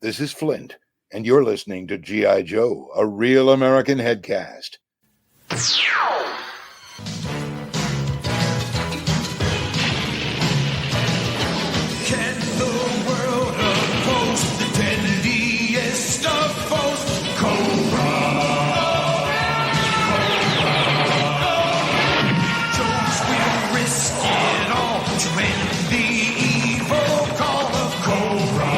This is Flint, and you're listening to G.I. Joe, a real American headcast. Can the world oppose the deadliest of foes? Cobra! Joes will risk it all to end the evil call of Cobra.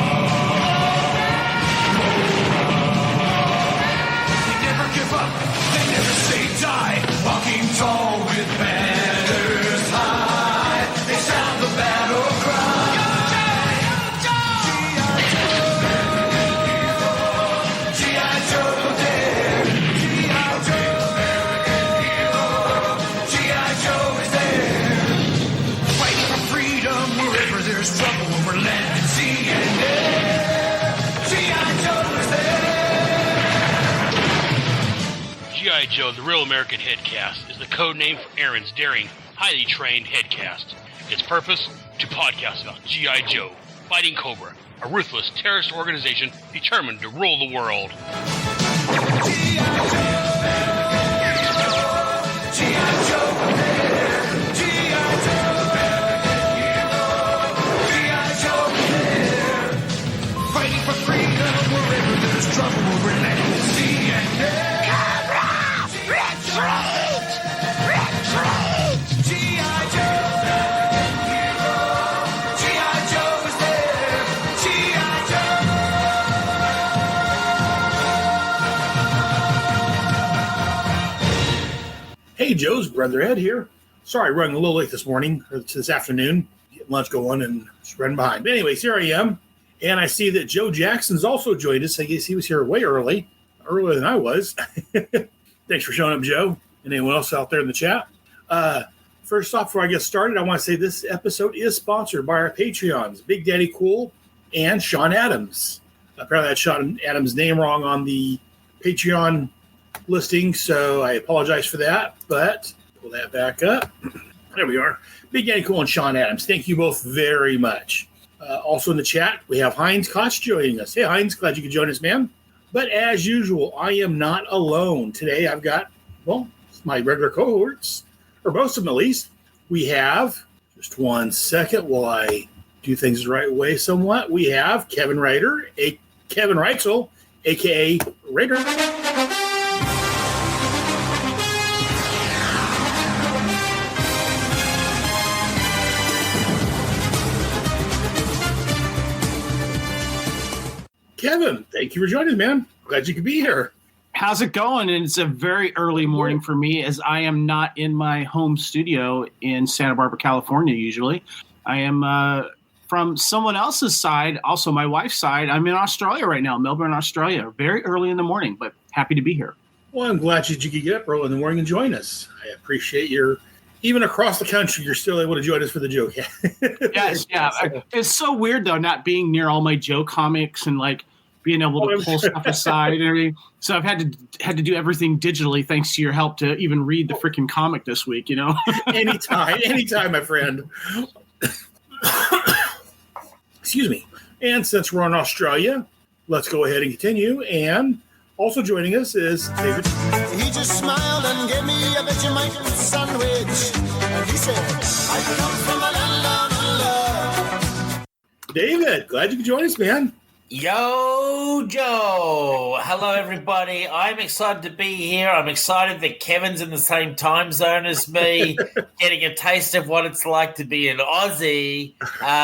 They never give up, they never say die. Walking tall with banners high, they sound the battle cry. Trouble over land and sea and air. G.I. Joe is there. G.I. Joe, the Real American Headcast, is the code name for Aaron's daring, highly trained headcast. Its purpose? To podcast about G.I. Joe, fighting Cobra, a ruthless terrorist organization determined to rule the world. G.I. Joe there. For freedom, wherever there's trouble, over land and sea and air. Cobra! Retreat! Retreat! G.I. Joe! G.I. Joe is there! G.I. Joe! Hey, Joe's brother Ed here. Sorry, running a little late this morning, or this afternoon. Getting lunch going and just running behind. But anyways, here I am. And I see that Joe Jackson's also joined us. I guess he was here way earlier than I was. Thanks for showing up, Joe. And anyone else out there in the chat. First off, before I get started, I want to say this episode is sponsored by our Patreons, Big Daddy Cool and Sean Adams. Apparently I had Sean Adams' name wrong on the Patreon listing, so I apologize for that. But pull that back up. There we are. Big Daddy Cool and Sean Adams. Thank you both very much. Also in the chat, we have Heinz Koch joining us. Hey, Heinz, glad you could join us, man. But as usual, I am not alone. Today I've got, my regular cohorts, or most of them at least. We have, just one second while I do things the right way somewhat, we have Kevin Ryder, Kevin Reitzel, a.k.a. Raider. Kevin, thank you for joining us, man. Glad you could be here. How's it going? And it's a very early morning for me, as I am not in my home studio in Santa Barbara, California, usually. I am from someone else's side, also my wife's side. I'm in Australia right now, Melbourne, Australia. Very early in the morning, but happy to be here. Well, I'm glad that you could get up early in the morning and join us. I appreciate even across the country, you're still able to join us for the joke. Yes, yeah. It's so weird, though, not being near all my Joe comics and, being able to pull stuff aside and everything. So I've had to do everything digitally thanks to your help to even read the freaking comic this week, Anytime, my friend. Excuse me. And since we're in Australia, let's go ahead and continue. And also joining us is David. He just smiled and gave me a Vegemite sandwich. And he said, I come from a land down under. David, glad you could join us, man. Yo, Joe. Hello, everybody. I'm excited to be here. I'm excited that Kevin's in the same time zone as me, getting a taste of what it's like to be an Aussie,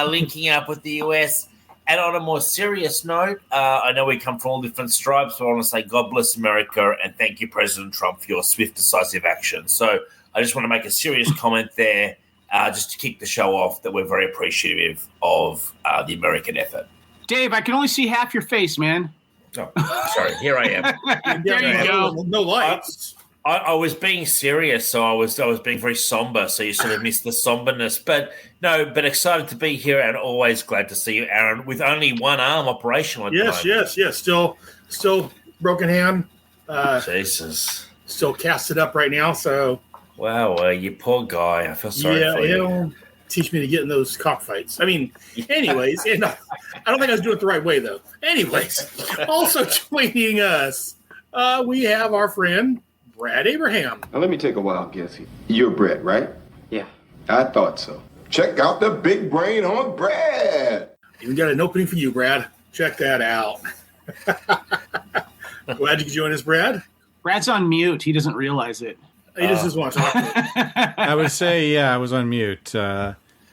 linking up with the US. And on a more serious note, I know we come from all different stripes, but I want to say God bless America and thank you, President Trump, for your swift, decisive action. So I just want to make a serious comment there, just to kick the show off, that we're very appreciative of the American effort. Dave, I can only see half your face, man. Oh, sorry. Here I am. There you go. No lights. I was being serious, so I was being very somber, so you sort of missed the somberness. But excited to be here and always glad to see you, Aaron, with only one arm operational at the moment. Yes. Still broken hand. Jesus. Still casted up right now, so. Wow, you poor guy. I feel sorry for you. teach me to get in those cockfights. I mean, anyways, and I don't think I was doing it the right way, though. Anyways, also joining us, we have our friend, Brad Abraham. Now, let me take a wild guess here. You're Brett, right? Yeah. I thought so. Check out the big brain on Brad. Even got an opening for you, Brad. Check that out. Glad you could join us, Brad. Brad's on mute. He doesn't realize it. He just doesn't want to talk to I would say, yeah, I was on mute.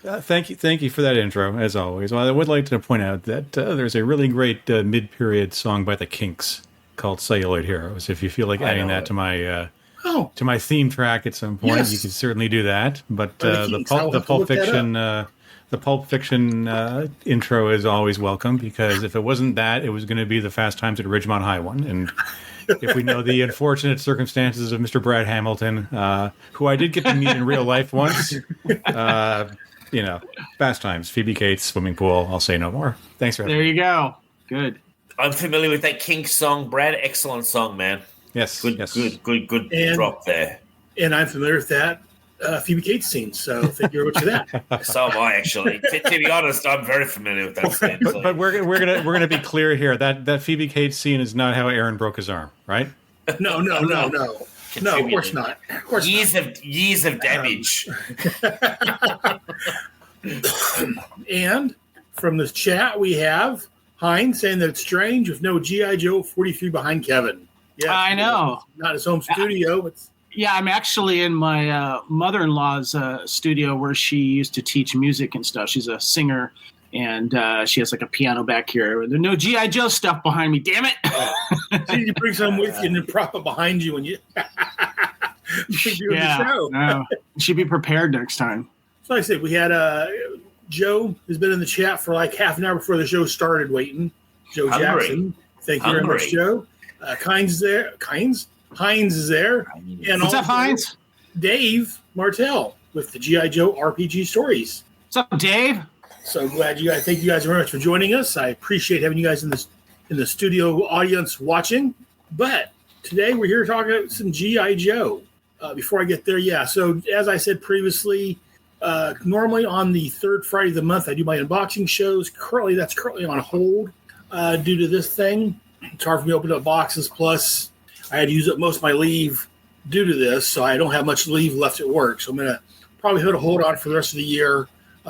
Thank you for that intro, as always. Well, I would like to point out that there's a really great mid-period song by the Kinks called "Celluloid Heroes." If you feel like adding that to my to my theme track at some point, you can certainly do that. But the Pulp Fiction intro is always welcome, because if it wasn't that, it was going to be the Fast Times at Ridgemont High one. And if we know the unfortunate circumstances of Mr. Brad Hamilton, who I did get to meet in real life once, Fast Times, Phoebe Cates, swimming pool. I'll say no more. Thanks for having me. There you go. Good. I'm familiar with that Kinks song, Brad. Excellent song, man. Yes. Good drop there. And I'm familiar with that Phoebe Cates scene, so thank you very much for that. So am I, actually. To be honest, I'm very familiar with that scene. So. But we're gonna be clear here that Phoebe Cates scene is not how Aaron broke his arm, right? No. No, of course not. Of course years of damage. And from this chat, we have Hines saying that it's strange with no G.I. Joe 43 behind Kevin. Yeah, I know. Not his home studio. Yeah, I'm actually in my mother-in-law's studio where she used to teach music and stuff. She's a singer, and she has like a piano back here. There's no G.I. Joe stuff behind me. Damn it! So you bring some with you and then prop it behind you when you doing the show. No. She'd be prepared next time. So like I said, we had Joe has been in the chat for like half an hour before the show started waiting. Joe Jackson. Thank you very much, Joe. Hines is there. Hines is there. And what's up, Hines? Dave Martell with the G.I. Joe RPG stories. What's up, Dave? So glad you guys. Thank you guys very much for joining us. I appreciate having you guys in the studio audience watching. But today we're here talking about some G.I. Joe. Before I get there, so as I said previously, normally on the third Friday of the month, I do my unboxing shows. That's currently on hold due to this thing. It's hard for me to open up boxes. Plus, I had to use up most of my leave due to this, so I don't have much leave left at work. So I'm going to probably hold on for the rest of the year,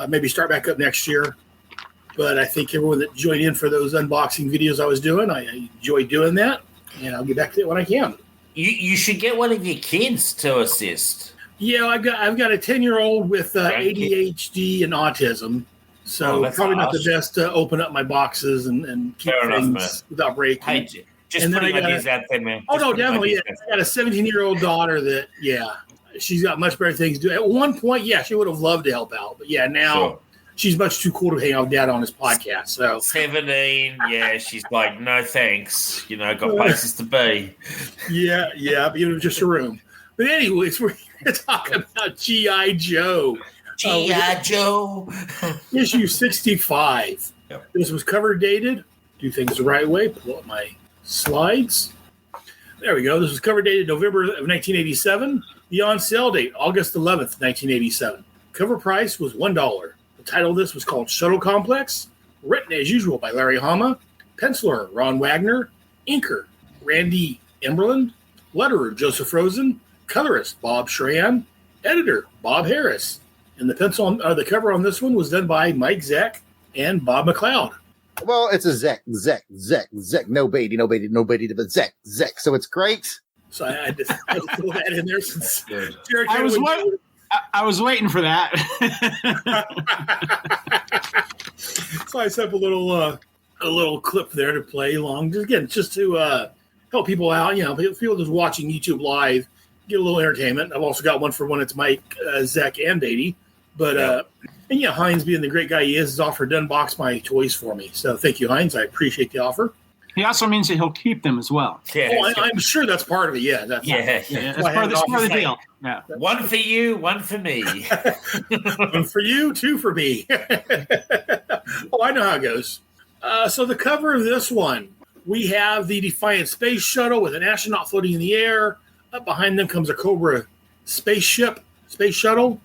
maybe start back up next year. But I think everyone that joined in for those unboxing videos I was doing, I enjoy doing that, and I'll get back to it when I can. You should get one of your kids to assist. Yeah, I've got a 10-year-old with ADHD and autism, so probably not the best to open up my boxes and keep things without breaking. Hey, just putting ideas out there, man. Oh, no, definitely. Yeah. I got a 17-year-old daughter that, she's got much better things to do. At one point, she would have loved to help out. But, now she's much too cool to hang out with Dad on his podcast. So 17, she's like, no thanks. Got places to be. Yeah, just a room. But anyways, we're going to talk about G.I. Joe. G.I. Joe. Issue 65. Yep. This was cover dated. Do things the right way. Pull up my slides. There we go. This was cover dated November of 1987. The on sale date, August 11th, 1987. Cover price was $1. The title of this was called Shuttle Complex. Written as usual by Larry Hama. Penciler, Ron Wagner. Inker, Randy Emberland. Letterer, Joseph Rosen. Colorist, Bob Schran. Editor, Bob Harris. And the cover on this one was done by Mike Zeck and Bob McLeod. Well, it's a Zeck. No Beatty, but Zeck. So it's great. So I had to throw that in there since I was waiting for that. So I set up a little clip there to play along. Just to help people out. People just watching YouTube live get a little entertainment. I've also got one for when it's Mike, Zach, and Beatty. But Hines, being the great guy he is, has offered to unbox my toys for me. So thank you, Hines. I appreciate the offer. He also means that he'll keep them as well. Yeah, I'm sure that's part of it. Yeah, that's part of the deal. Yeah. One for you, one for me. One for you, two for me. I know how it goes. So the cover of this one, we have the Defiant space shuttle with an astronaut floating in the air. Up behind them comes a Cobra space shuttle.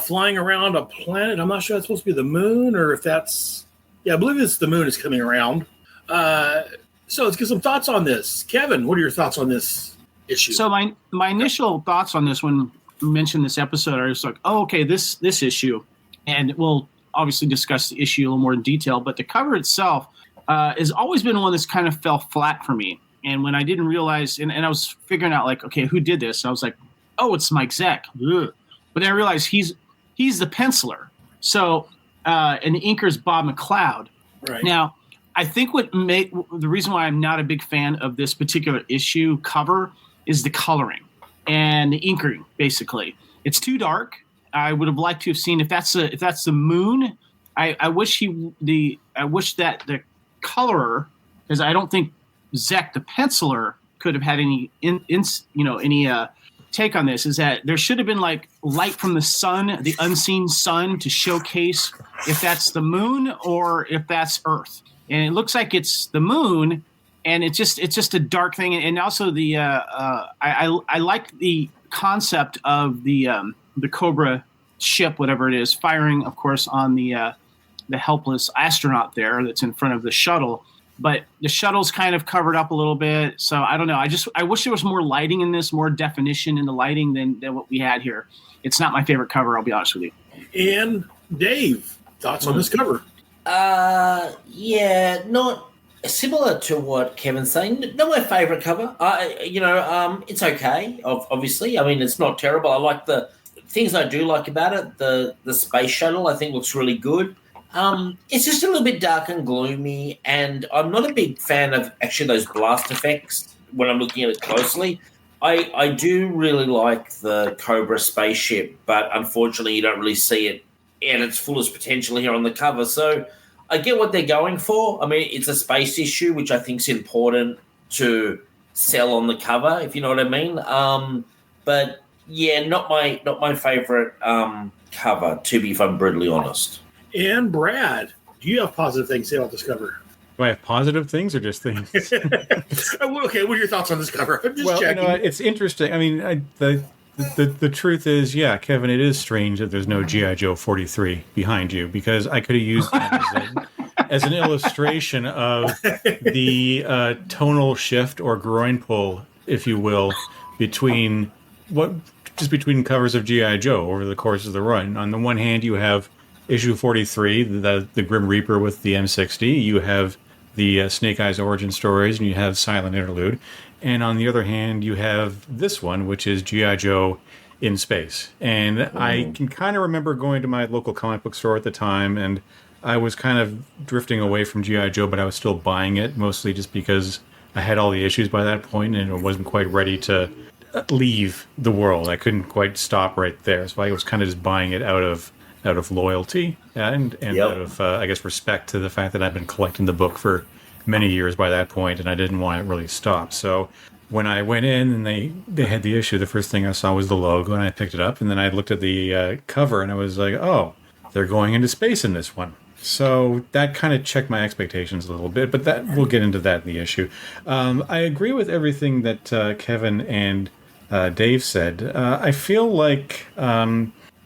flying around a planet. I'm not sure that's supposed to be the moon or if that's. Yeah, I believe it's the moon is coming around. So let's get some thoughts on this. Kevin, what are your thoughts on this issue? So my initial thoughts on this when you mentioned this episode, I was like, oh, okay, this issue. And we'll obviously discuss the issue a little more in detail. But the cover itself has always been one that's kind of fell flat for me. And when I didn't realize, and I was figuring out, like, okay, who did this? And I was like, oh, it's Mike Zeck. Ugh. But then I realized he's the penciler. So, and the inker's Bob McLeod. Right. Now, I think the reason why I'm not a big fan of this particular issue cover is the coloring and the inkering. Basically, it's too dark. I would have liked to have seen if that's the moon. I wish that the colorer, because I don't think Zeck the penciler could have had any take on this, is that there should have been like light from the sun, the unseen sun, to showcase if that's the moon or if that's Earth. And it looks like it's the moon, and it's just a dark thing. And also the I like the concept of the Cobra ship, whatever it is, firing, of course, on the helpless astronaut there that's in front of the shuttle. But the shuttle's kind of covered up a little bit, so I don't know. I wish there was more lighting in this, more definition in the lighting than what we had here. It's not my favorite cover, I'll be honest with you. And Dave, thoughts on this cover? Yeah, not similar to what Kevin's saying. Not my favorite cover. It's okay. Obviously, I mean, it's not terrible. I like the things I do like about it. The space shuttle, I think, looks really good. It's just a little bit dark and gloomy, and I'm not a big fan of actually those blast effects when I'm looking at it closely. I do really like the Cobra spaceship, but unfortunately you don't really see it at its fullest potential here on the cover. So I get what they're going for. I mean, it's a space issue, which I think is important to sell on the cover, if you know what I mean. But yeah, not my favorite cover, if I'm brutally honest. And Brad, do you have positive things to say about this cover? Do I have positive things or just things? Okay, what are your thoughts on this cover? I'm just checking. It's interesting. I mean, the truth is, yeah, Kevin, it is strange that there's no G.I. Joe 43 behind you, because I could have used that as an illustration of the tonal shift or groin pull, if you will, between covers of G.I. Joe over the course of the run. On the one hand, you have issue 43, the Grim Reaper with the M60. You have the Snake Eyes origin stories, and you have Silent Interlude. And on the other hand, you have this one, which is G.I. Joe in space. And I can kind of remember going to my local comic book store at the time, and I was kind of drifting away from G.I. Joe, but I was still buying it, mostly just because I had all the issues by that point, and it wasn't quite ready to leave the world. I couldn't quite stop right there, so I was kind of just buying it out of loyalty and out of, I guess, respect to the fact that I've been collecting the book for many years by that point, and I didn't want it really stop. So when I went in and they had the issue, the first thing I saw was the logo, and I picked it up, and then I looked at the cover, and I was like, oh, they're going into space in this one. So that kind of checked my expectations a little bit, but that we'll get into that in the issue. I agree with everything that Kevin and Dave said. I feel like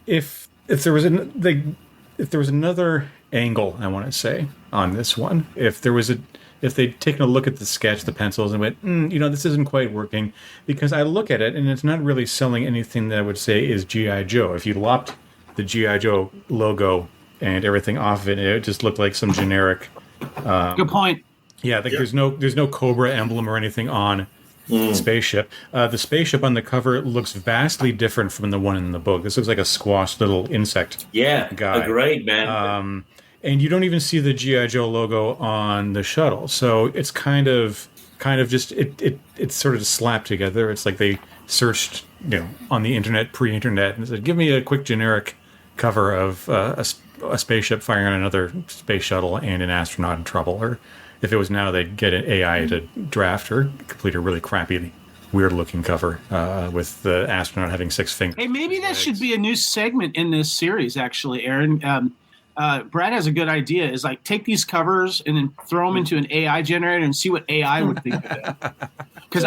if there was another angle, I want to say, on this one, if they'd taken a look at the sketch, the pencils, and went, this isn't quite working, because I look at it and it's not really selling anything that I would say is G.I. Joe. If you lopped the G.I. Joe logo and everything off of it, it just looked like some generic. Good point. Yeah, there's no Cobra emblem or anything on the spaceship. The spaceship on the cover looks vastly different from the one in the book. This looks like a squashed little insect. Yeah, guy. Agreed, man. And you don't even see the G.I. Joe logo on the shuttle, so it's kind of just it's sort of slapped together. It's like they searched, on the internet, pre-internet, and said, "Give me a quick generic cover of a spaceship firing on another space shuttle and an astronaut in trouble." Or if it was now, they'd get an AI to draft or complete a really crappy, weird-looking cover with the astronaut having 6 fingers. Hey, maybe that should be a new segment in this series, actually, Aaron. Brad has a good idea. Is like take these covers and then throw them into an AI generator and see what AI would think of it. Because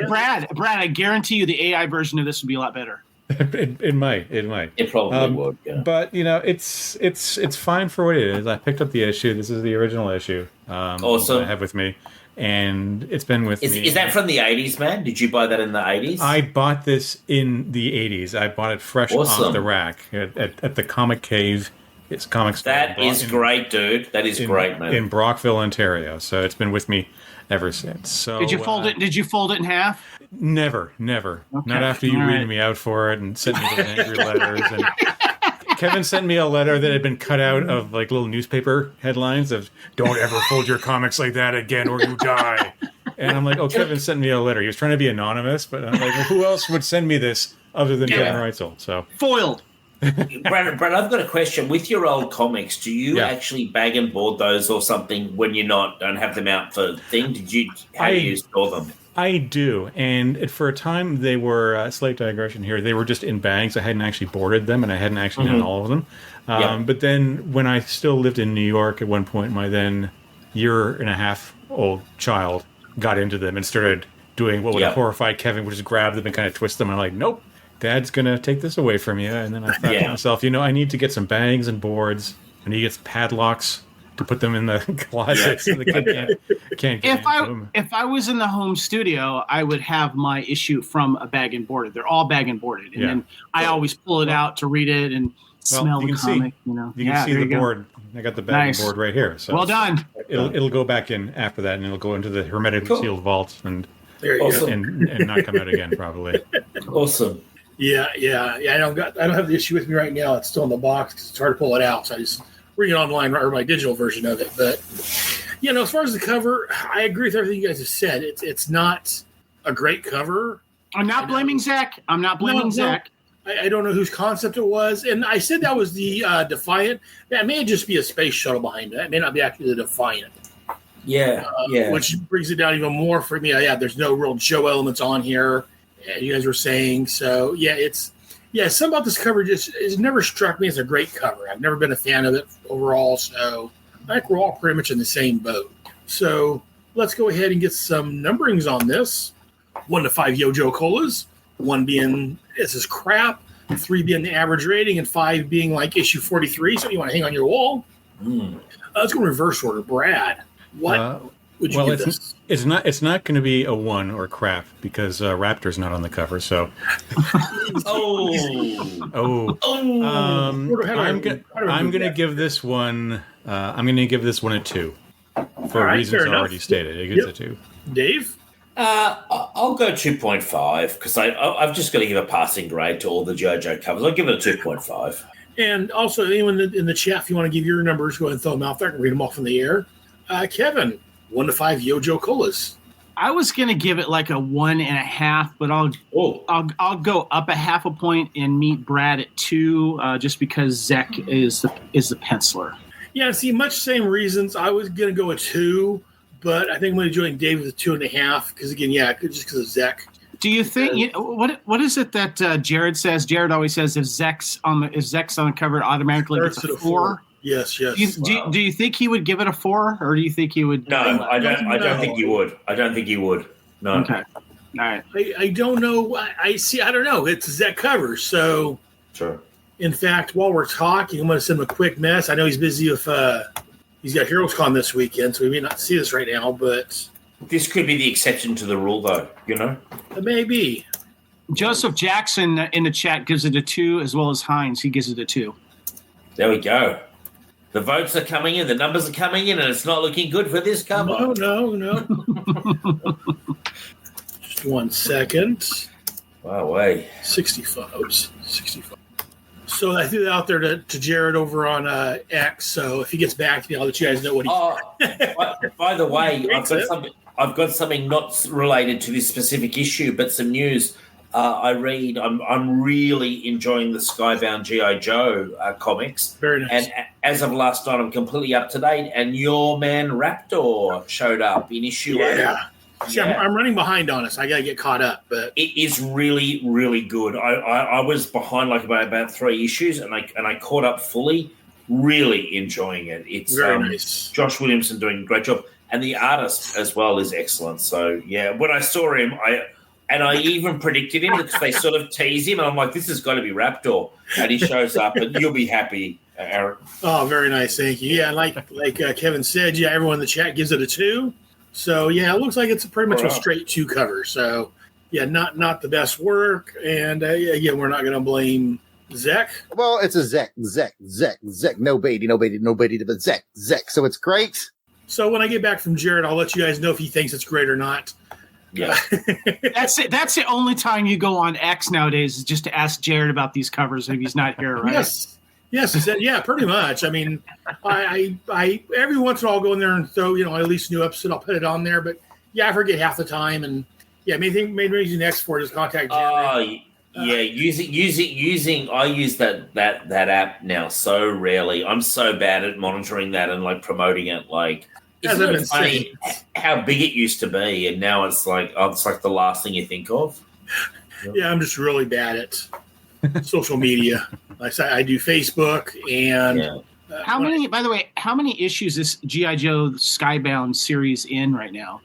Brad, I guarantee you the AI version of this would be a lot better. It might. It probably would. Yeah. But it's fine for what it is. I picked up the issue. This is the original issue. Awesome. That I have with me, and it's been with me. Is that from the 80s, man? Did you buy that in the 80s? I bought this in the 80s. I bought it fresh off the rack at the Comic Cave. It's comic store. That is great, dude. That is great, man. In Brockville, Ontario. So it's been with me ever since. So Did you fold it? Did you fold it in half? Never. Okay. Not after you reading me out for it and sent me those angry letters. And Kevin sent me a letter that had been cut out of like little newspaper headlines of "Don't ever fold your comics like that again, or you die." And I'm like, "Oh, Kevin sent me a letter. He was trying to be anonymous, but I'm like, well, who else would send me this other than Kevin Reitzel?" So foiled. Brad, I've got a question. With your old comics, do you actually bag and board those or something when you're don't have them out for thing? How do you store them? I do, and for a time they were slight digression here. They were just in bags. I hadn't actually boarded them, and I hadn't actually done all of them. But then, when I still lived in New York, at one point, my then year-and-a-half-old child got into them and started doing what would have horrified Kevin, which is grab them and kind of twist them. And I'm like, nope, Dad's gonna take this away from you. And then I thought to myself, I need to get some bags and boards. I need to get some padlocks to put them in the closet so the kid can't get into them. If I was in the home studio, I would have my issue from a bag and boarded. They're all bag and boarded, and then I always pull it out to read it and smell the comic. You can see the board. I got the bag and board right here. So well done. It'll go back in after that, and it'll go into the hermetically sealed vault and not come out again probably. Awesome. Yeah. I don't have the issue with me right now. It's still in the box. It's hard to pull it out, so I just read it online or my digital version of it. But as far as the cover, I agree with everything you guys have said. It's not a great cover. I'm not blaming Zach. Zach. I don't know whose concept it was, and I said that was the Defiant. That may just be a space shuttle behind it. That may not be actually the Defiant. Yeah. Which brings it down even more for me. There's no real Joe elements on here. You guys were saying so. Something about this cover it's never struck me as a great cover. I've never been a fan of it overall, so I think we're all pretty much in the same boat. So let's go ahead and get some numberings on this. 1 to 5 Yojo Colas, 1 being this is crap, 3 being the average rating, and 5 being like issue 43. So you want to hang on your wall. Let's go in reverse order. Brad, what would you give this? It's not going to be a 1 or crap because Raptor's not on the cover. So, I'm going to give this one. I'm going to give this one a 2 for reasons already stated. It gets a 2. Dave, I'll go 2.5 because I've just got to give a passing grade to all the JoJo covers. I'll give it a 2.5. And also, anyone in the chat, if you want to give your numbers, go ahead and throw them out there. I can read them off in the air. Kevin, 1 to 5 Yojo Colas. I was gonna give it like a 1.5, but I'll go up a half a point and meet Brad at 2, just because Zach is the penciler. Yeah, see, much same reasons. I was gonna go a 2, but I think I'm gonna join Dave with a 2.5 because again, just because of Zach. Do you think what is it that Jared says? Jared always says if Zach's on the cover, it automatically gets a 4. Yes. Do you think he would give it a 4, or do you think he would? No, I don't think he would. I don't think he would. No. Okay. All right. I don't know. I don't know. It's Zach cover. So, sure. In fact, while we're talking, I'm going to send him a quick mess. I know he's busy with he's got Heroes Con this weekend, so we may not see this right now, but this could be the exception to the rule, though. It may be. Joseph Jackson in the chat gives it a 2, as well as Hines. He gives it a 2. There we go. The votes are coming in, the numbers are coming in, and it's not looking good for this cover. No. Just 1 second. Wow, way. 65. So I threw that out there to Jared over on X. So if he gets back to me, I'll let you guys know what he. By the way, I've got something not related to this specific issue, but some news. I'm really enjoying the Skybound G.I. Joe comics. Very nice. And as of last night, I'm completely up to date. And your man Raptor showed up in issue 8. See, I'm running behind on us. I got to get caught up. But it is really, really good. I was behind like about 3 issues, and I caught up fully. Really enjoying it. It's very nice. Josh Williamson doing a great job. And the artist as well is excellent. So, yeah, when I saw him, And I even predicted him because they sort of tease him. And I'm like, this has got to be Raptor. And he shows up, and you'll be happy, Aaron. Oh, very nice. Thank you. Yeah, like Kevin said, yeah, everyone in the chat gives it a 2. So, yeah, it looks like it's pretty much a straight 2 cover. So, yeah, not the best work. And, again, we're not going to blame Zek. Well, it's a Zek. No baity, but Zek. So it's great. So when I get back from Jared, I'll let you guys know if he thinks it's great or not. Yeah. That's it. That's the only time you go on X nowadays is just to ask Jared about these covers if he's not here, right? Yes, he said, yeah, pretty much. I mean, I every once in a while I'll go in there and throw, at least a new episode, I'll put it on there. But yeah, I forget half the time. And yeah, maybe using X for just contact Jared. Yeah, using. I use that app now so rarely. I'm so bad at monitoring that and like promoting it. Like, isn't it funny how big it used to be, and now it's like the last thing you think of. Yeah, I'm just really bad at social media. Like I said, I do Facebook and. How many issues is G.I. Joe Skybound series in right now?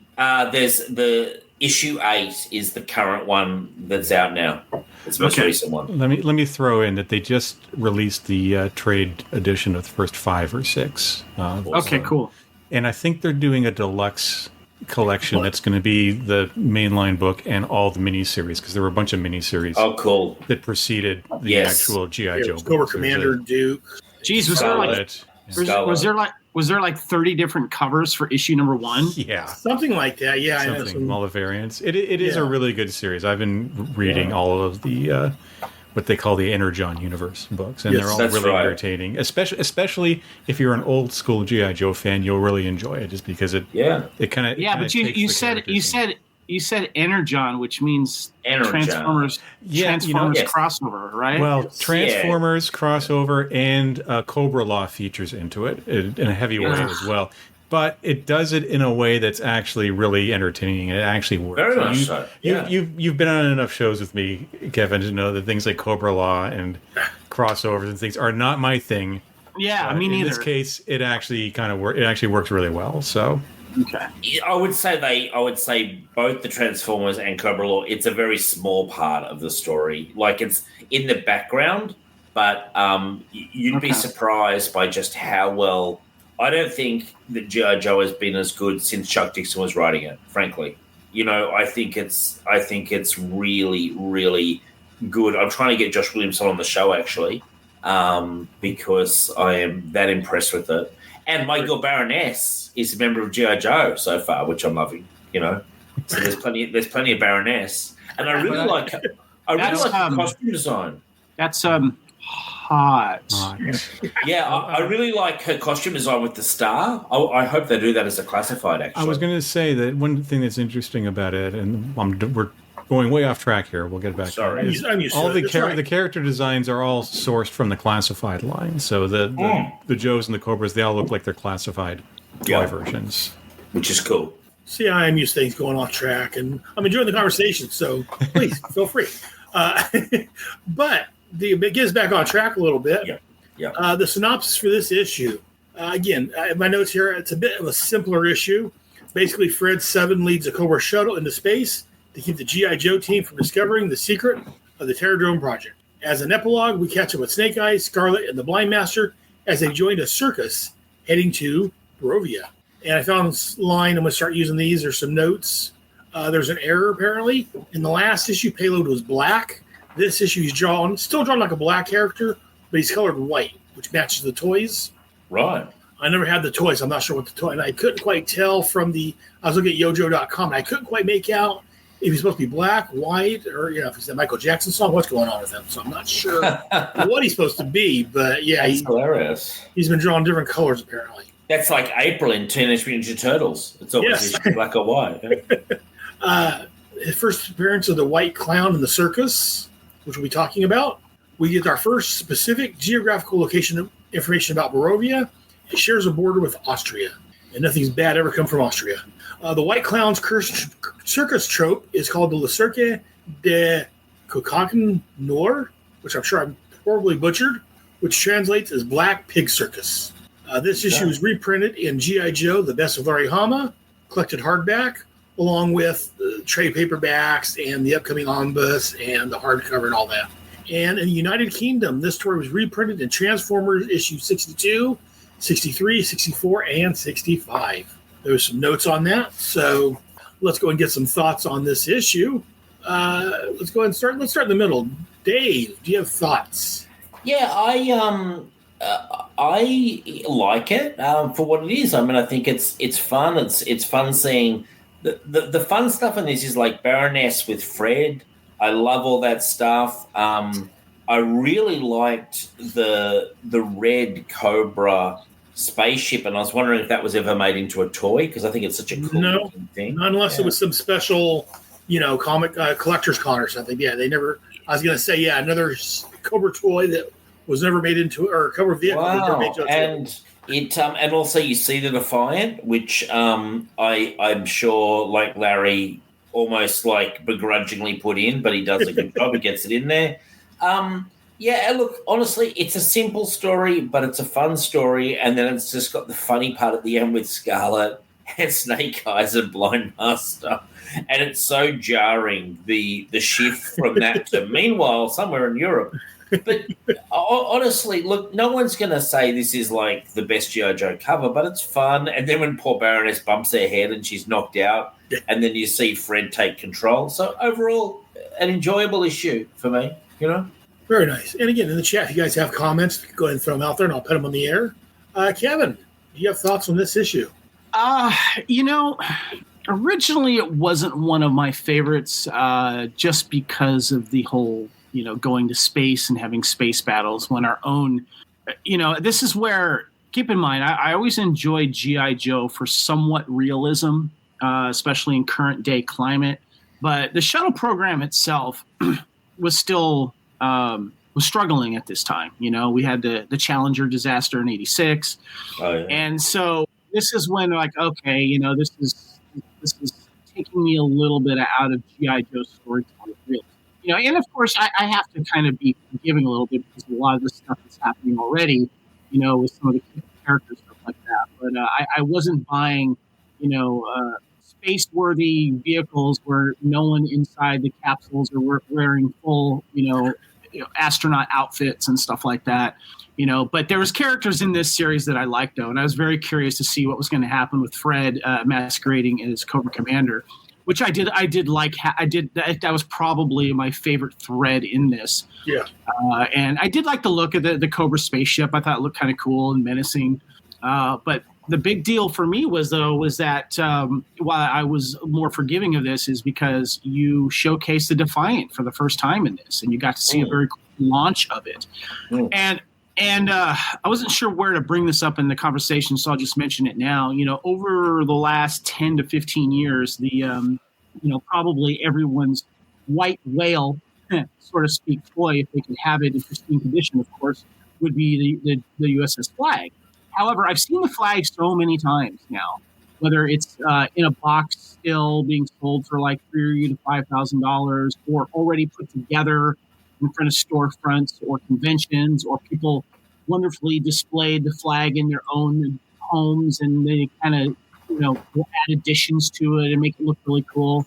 There's the issue 8 is the current one that's out now. It's the most recent one. Let me throw in that they just released the trade edition of the first 5 or 6. Okay, cool. And I think they're doing a deluxe collection that's going to be the mainline book and all the miniseries, because there were a bunch of miniseries. Oh, cool! That preceded the actual G.I. Joe. Cobra Commander, Duke. Geez, was there like 30 different covers for issue number 1? Yeah, something like that. Yeah, all the variants. It is a really good series. I've been reading all of the what they call the Energon universe books, and they're all really entertaining. Especially if you're an old school G.I. Joe fan, you'll really enjoy it, just because it kind of But you said Energon, which means Transformers. Transformers crossover, right? Well, Transformers crossover and Cobra Law features into it in a heavy way as well. But it does it in a way that's actually really entertaining, and it actually works. Very much so. Yeah. You've been on enough shows with me, Kevin, to know that things like Cobra Law and crossovers and things are not my thing. Yeah, me neither. In this case, it actually it actually works really well. So. Okay. I would say both the Transformers and Cobra Law, it's a very small part of the story. Like, it's in the background, but you'd be surprised by just how well. I don't think that G.I. Joe has been as good since Chuck Dixon was writing it, frankly. I think it's really, really good. I'm trying to get Josh Williamson on the show, actually, because I am that impressed with it. And Michael Baroness is a member of G.I. Joe so far, which I'm loving. So there's plenty of Baroness, and I really like the costume design. That's hot. Yeah, I really like her costume design with the star. I hope they do that as a classified. Actually, I was going to say that one thing that's interesting about it, and we're going way off track here. We'll get back. Sorry, all the character designs are all sourced from the classified line. So the Joes and the Cobras, they all look like they're classified toy versions, which is cool. See, I am used to things going off track, and I'm enjoying the conversation. So please feel free. But it gets back on track a little bit. Yeah. The synopsis for this issue. Again, my notes here. It's a bit of a simpler issue. Basically, Fred 7 leads a Cobra shuttle into space to keep the G.I. Joe team from discovering the secret of the Terradrome Project. As an epilogue, we catch up with Snake Eyes, Scarlet, and the Blind Master as they joined a circus heading to Barovia. And I found this line. I'm going to start using these. There's some notes. There's an error, apparently. In the last issue, Payload was black. This issue, he's still drawn like a black character, but he's colored white, which matches the toys. Right. I never had the toys. I'm not sure what the toy. And I couldn't quite tell from I was looking at yojo.com, and I couldn't quite make out if he's supposed to be black, white, or if he's a Michael Jackson song. What's going on with him? So I'm not sure what he's supposed to be. But yeah, he's hilarious. He's been drawn different colors apparently. That's like April in Teenage Mutant Ninja Turtles. It's always black or white. His first appearance of the White Clown in the circus, which we'll be talking about. We get our first specific geographical location information about Barovia. It shares a border with Austria, and nothing's bad ever come from Austria. The White Clown's cursed circus trope is called the Le Cirque de Cocagne Noir, which I'm sure I'm horribly butchered, which translates as Black Pig Circus. This issue is reprinted in G.I. Joe, The Best of Larry Hama, collected hardback, along with trade paperbacks and the upcoming omnibus and the hardcover and all that. And in the United Kingdom, this story was reprinted in Transformers issue 62, 63, 64, and 65. There's some notes on that. So let's go and get some thoughts on this issue. Let's go ahead and start. Let's start in the middle. Dave, do you have thoughts? Yeah, I like it for what it is. I mean, I think it's fun. It's fun seeing the fun stuff in this is like Baroness with Fred. I love all that stuff. I really liked the red Cobra spaceship, and I was wondering if that was ever made into a toy because I think it's such a cool looking thing. Not unless it was some special, comic collector's con or something. Yeah, they never. I was going to say, another Cobra toy that was never made into, or a Cobra vehicle. Was never made into a toy. And it, and also you see the Defiant, which I'm sure like Larry almost like begrudgingly put in, but he does a good job. He gets it in there. Look, honestly, it's a simple story, but it's a fun story, and then it's just got the funny part at the end with Scarlet and Snake Eyes and Blind Master, and it's so jarring the shift from that to meanwhile somewhere in Europe. But honestly, look, no one's going to say this is like the best G.I. Joe cover, but it's fun. And then when poor Baroness bumps her head and she's knocked out, and then you see Fred take control. So overall, an enjoyable issue for me, Very nice. And again, in the chat, if you guys have comments, go ahead and throw them out there, and I'll put them on the air. Kevin, do you have thoughts on this issue? Originally it wasn't one of my favorites just because of the whole, going to space and having space battles when our own, this is where, keep in mind, I always enjoyed G.I. Joe for somewhat realism, especially in current day climate. But the shuttle program itself was still was struggling at this time. We had the Challenger disaster in '86. Oh, yeah. And so this is when okay, this is taking me a little bit out of G.I. Joe's storytelling. And of course I have to kind of be forgiving a little bit because a lot of this stuff is happening already, with some of the characters, stuff like that. But I wasn't buying, space-worthy vehicles where no one inside the capsules are wearing full, astronaut outfits and stuff like that. But there was characters in this series that I liked, though, and I was very curious to see what was going to happen with Fred masquerading as Cobra Commander, which I did like. That was probably my favorite thread in this. Yeah. And I did like the look of the Cobra spaceship. I thought it looked kind of cool and menacing. But the big deal for me was that why I was more forgiving of this is because you showcased the Defiant for the first time in this, and you got to see a very cool launch of it. And I wasn't sure where to bring this up in the conversation, so I'll just mention it now. Over the last 10 to 15 years, the probably everyone's white whale, so to speak, toy, if they could have it in pristine condition, of course, would be the USS Flag. However, I've seen the flag so many times now, whether it's in a box still being sold for like $3,000 to $5,000, or already put together in front of storefronts or conventions, or people wonderfully displayed the flag in their own homes, and they kind of, add additions to it and make it look really cool.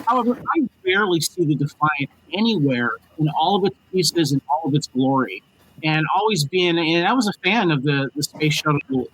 However, I rarely see the Defiant anywhere in all of its pieces and all of its glory. And always being, and I was a fan of the space shuttles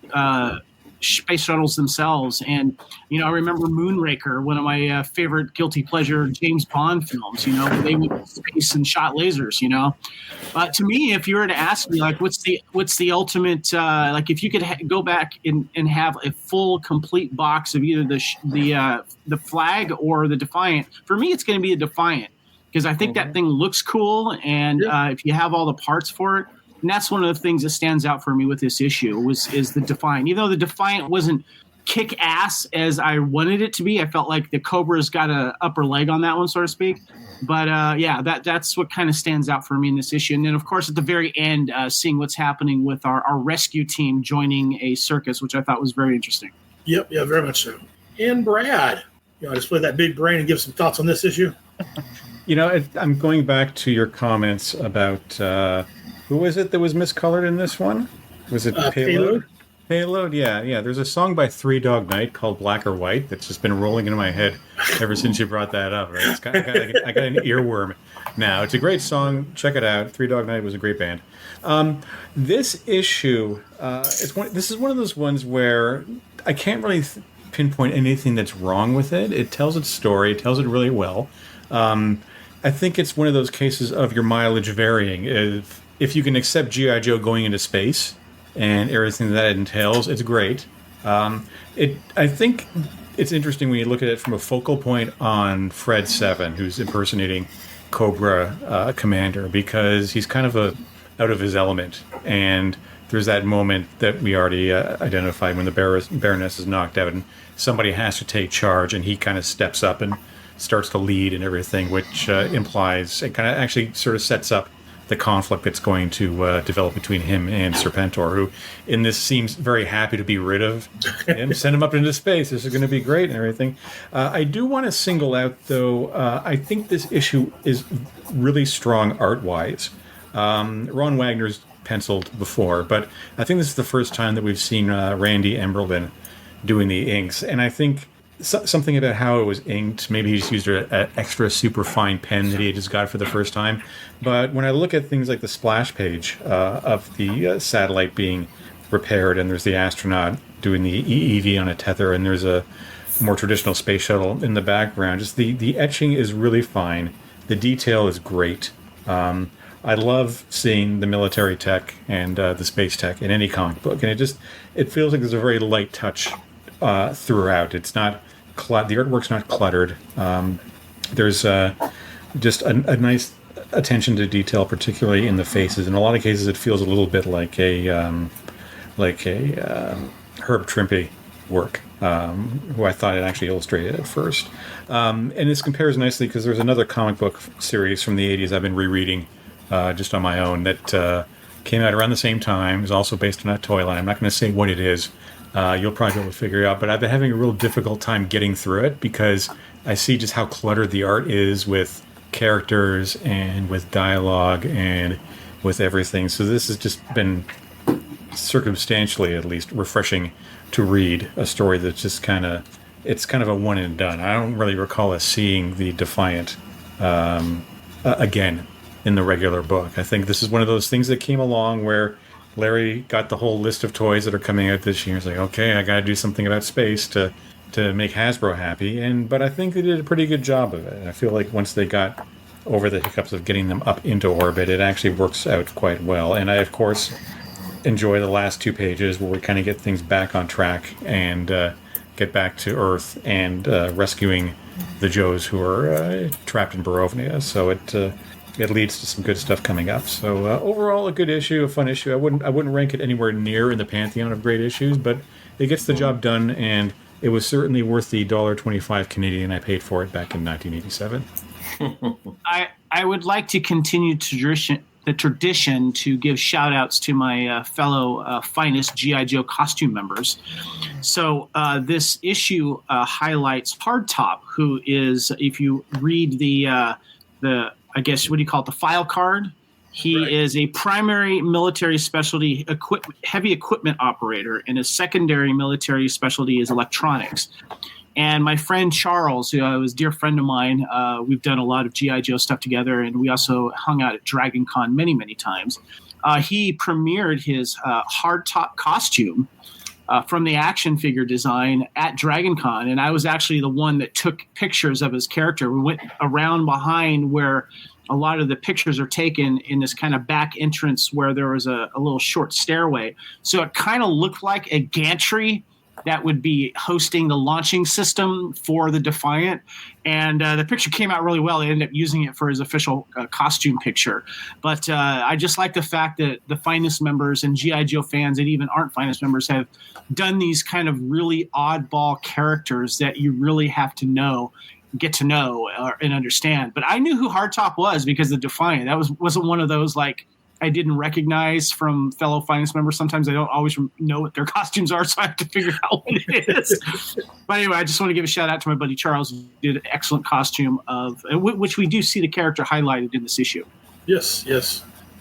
themselves. And, I remember Moonraker, one of my favorite guilty pleasure James Bond films, where they went to space and shot lasers, To me, if you were to ask me, like, what's the ultimate, like, if you could go back and have a full, complete box of either the Flag or the Defiant, for me, it's going to be a Defiant. Because I think that thing looks cool, and if you have all the parts for it, and that's one of the things that stands out for me with this issue is the Defiant. Even though the Defiant wasn't kick ass as I wanted it to be, I felt like the Cobra's got a upper leg on that one, so to speak. But that's what kind of stands out for me in this issue. And then, of course, at the very end, seeing what's happening with our rescue team joining a circus, which I thought was very interesting. Yep, yeah, very much so. And Brad, display that big brain and give some thoughts on this issue. I'm going back to your comments about who was it that was miscolored in this one? Was it Payload? Payload, yeah. There's a song by Three Dog Night called Black or White that's just been rolling into my head ever since you brought that up. Right? I got an earworm now. It's a great song. Check it out. Three Dog Night was a great band. This issue, this is one of those ones where I can't really pinpoint anything that's wrong with it. It tells its story. It tells it really well. I think it's one of those cases of your mileage varying. If you can accept G.I. Joe going into space and everything that entails, it's great. I think it's interesting when you look at it from a focal point on Fred 7, who's impersonating Cobra Commander, because he's kind of out of his element. And there's that moment that we already identified when the Baroness is knocked out and somebody has to take charge, and he kind of steps up and starts to lead and everything, which implies, it kind of actually sort of sets up the conflict that's going to develop between him and Serpentor, who in this seems very happy to be rid of him, send him up into space. This is going to be great and everything. I do want to single out, though, I think this issue is really strong art-wise. Ron Wagner's penciled before, but I think this is the first time that we've seen Randy Emberlin doing the inks, and I think something about how it was inked. Maybe he just used an extra super fine pen that he had just got for the first time. But when I look at things like the splash page of the satellite being repaired, and there's the astronaut doing the EEV on a tether, and there's a more traditional space shuttle in the background, just the etching is really fine. The detail is great. I love seeing the military tech and the space tech in any comic book, and it feels like there's a very light touch throughout. It's not the artwork's not cluttered. There's just a nice attention to detail, particularly in the faces. In a lot of cases, it feels a little bit like a Herb Trimpe work, who I thought it actually illustrated at first. And this compares nicely because there's another comic book series from the 80s I've been rereading just on my own that came out around the same time. Is also based on a toy line. I'm not going to say what it is. You'll probably be able to figure it out, but I've been having a real difficult time getting through it because I see just how cluttered the art is with characters and with dialogue and with everything. So this has just been circumstantially, at least, refreshing to read a story that's just it's kind of a one and done. I don't really recall us seeing the Defiant again in the regular book. I think this is one of those things that came along where Larry got the whole list of toys that are coming out this year. He's like, okay, I got to do something about space to make Hasbro happy. But I think they did a pretty good job of it. And I feel like once they got over the hiccups of getting them up into orbit, it actually works out quite well. And I, of course, enjoy the last 2 pages where we kind of get things back on track and get back to Earth and rescuing the Joes who are trapped in Barovnia. So it leads to some good stuff coming up. So overall, a good issue, a fun issue. I wouldn't rank it anywhere near in the pantheon of great issues, but it gets the job done, and it was certainly worth the $1.25 Canadian I paid for it back in 1987. I would like to continue the tradition to give shout-outs to my fellow finest G.I. Joe costume members. So this issue highlights Hardtop, who is, if you read the I guess, what do you call it, the file card? He is a primary military specialty heavy equipment operator, and his secondary military specialty is electronics. And my friend Charles, who was a dear friend of mine, we've done a lot of G.I. Joe stuff together, and we also hung out at Dragon Con many, many times. He premiered his hardtop costume from the action figure design at Dragon Con, and I was actually the one that took pictures of his character. We went around behind where a lot of the pictures are taken in this kind of back entrance where there was a little short stairway. So it kind of looked like a gantry that would be hosting the launching system for the Defiant. And the picture came out really well. They ended up using it for his official costume picture. But I just like the fact that the Finest members and G.I. Joe fans that even aren't Finest members have done these kind of really oddball characters that you really have to get to know and understand. But I knew who Hardtop was because the Defiant. That wasn't one of those like I didn't recognize from fellow Finest members. Sometimes I don't always know what their costumes are, so I have to figure out what it is. But anyway, I just want to give a shout out to my buddy Charles, who did an excellent costume of which we do see the character highlighted in this issue. Yes,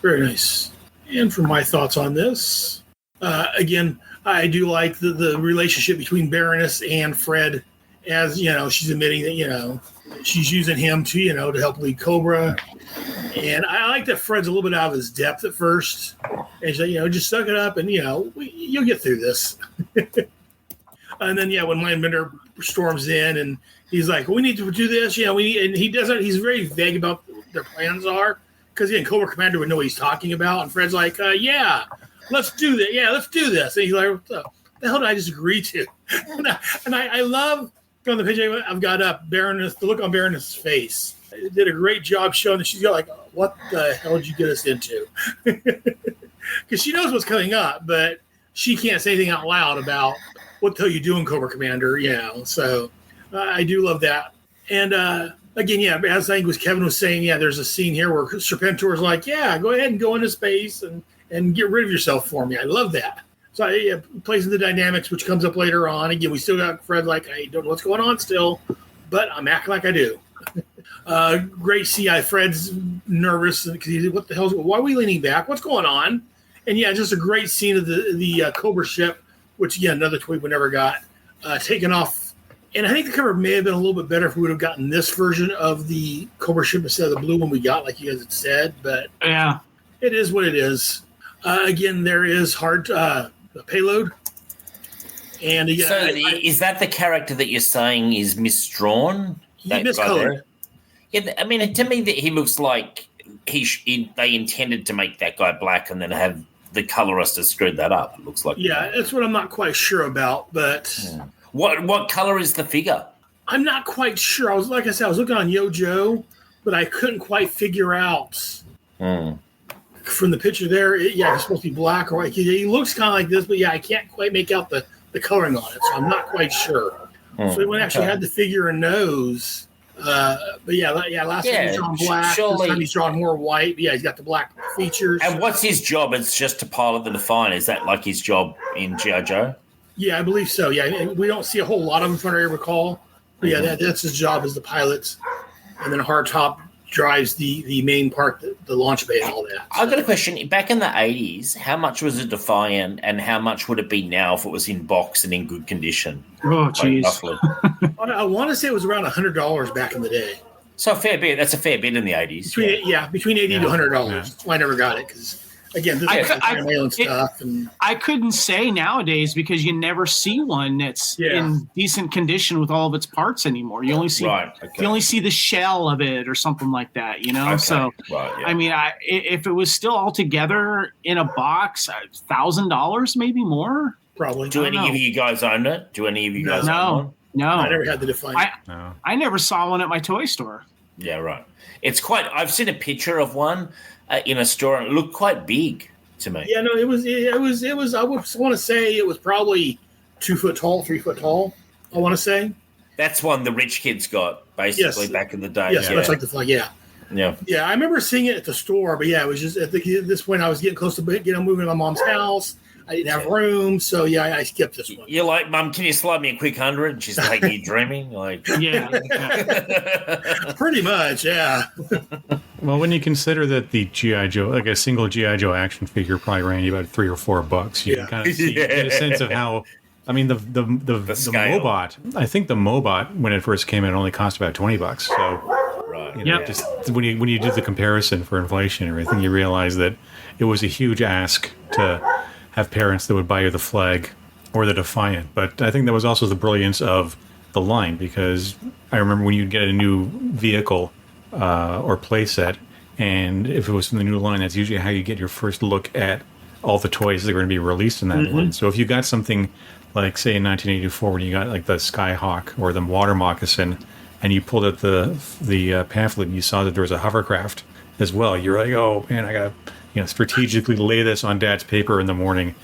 very nice. And for my thoughts on this, again, I do like the relationship between Baroness and Fred, as she's admitting that she's using him to to help lead Cobra, and I like that Fred's a little bit out of his depth at first, and she's like, just suck it up, and you'll get through this. And then when Mindbender storms in and he's like, we need to do this, and he doesn't. He's very vague about what their plans are, because Cobra Commander would know what he's talking about, and Fred's like, yeah, let's do that. Yeah, let's do this. And he's like, what the hell did I just agree to? and I love on the page I've got up Baroness, the look on Baroness' face. It did a great job showing that she's got like, what the hell did you get us into? Because she knows what's coming up, but she can't say anything out loud about what the hell you doing, Cobra Commander. So I do love that. And again, as I think was Kevin was saying, there's a scene here where Serpentor's like, go ahead and go into space and get rid of yourself for me. I love that. So it plays into the dynamics, which comes up later on. Again, we still got Fred like, I don't know what's going on still, but I'm acting like I do. Great CI. Fred's nervous because what the hell? Why are we leaning back? What's going on? And just a great scene of the Cobra ship, which again, another tweet we never got, taken off. And I think the cover may have been a little bit better if we would have gotten this version of the Cobra ship instead of the blue one we got, like you guys had said. But yeah, it is what it is. Again, there is hard payload. And again, so is that the character that you're saying is misdrawn? Miscolored. Yeah, I mean, to me, he looks like they intended to make that guy black and then have the colorist has screwed that up. It looks like. Yeah, that's what I'm not quite sure about. But what color is the figure? I'm not quite sure. I was looking on Yojo, but I couldn't quite figure out from the picture there. It's supposed to be black or white. He looks kind of like this, but I can't quite make out the coloring on it, so I'm not quite sure. So he actually had the figure and nose. But last time he's drawn black. This time he's drawn more white. But he's got the black features. And what's his job? It's just to pilot the Defiant. Is that like his job in G.I. Joe? Yeah, I believe so. Yeah, we don't see a whole lot of him from what I recall. But that's his job as the pilot. And then Hardtop drives the main part, the launch bay and all that. I've got a question. Back in the 80s, how much was a Defiant and how much would it be now if it was in box and in good condition? Oh, jeez. I want to say it was around $100 back in the day. So a fair bit. That's a fair bit in the 80s. Between $80 to $100. That's why I never got it, because again, this is my own stuff. And I couldn't say nowadays because you never see one that's in decent condition with all of its parts anymore. You only see you only see the shell of it or something like that, Okay. So I mean, if it was still all together in a box, $1,000 maybe more. Probably. Do any of you guys own it? Do any of you guys own one? No, I never had the Defiant. I never saw one at my toy store. Yeah, right. It's quite. I've seen a picture of one in a store, and it looked quite big to me. Yeah, no, it was. I would want to say it was probably 2 foot tall, 3 foot tall. I want to say that's one the rich kids got basically back in the day. Yes, much like the flag. Yeah. Yeah. I remember seeing it at the store, but it was just at this point I was getting close to moving to my mom's house. I didn't have room, so I skipped this one. You're like, Mum, can you slide me a quick 100? She's like, are you dreaming? Like, pretty much, yeah. Well, when you consider that the G.I. Joe, like a single G.I. Joe action figure, probably ran you about $3 or $4, you can kind of get a sense of how. I mean, the Mobot. I think the Mobot when it first came in only cost about $20. So, just when you do the comparison for inflation and everything, you realize that it was a huge ask to have parents that would buy you the Flag or the Defiant. But I think that was also the brilliance of the line, because I remember when you'd get a new vehicle or playset, and if it was from the new line, that's usually how you get your first look at all the toys that are going to be released in that line. So if you got something like, say, in 1984, when you got like the Skyhawk or the Water Moccasin, and you pulled out the pamphlet and you saw that there was a hovercraft as well, you're like, oh man, I gotta strategically lay this on Dad's paper in the morning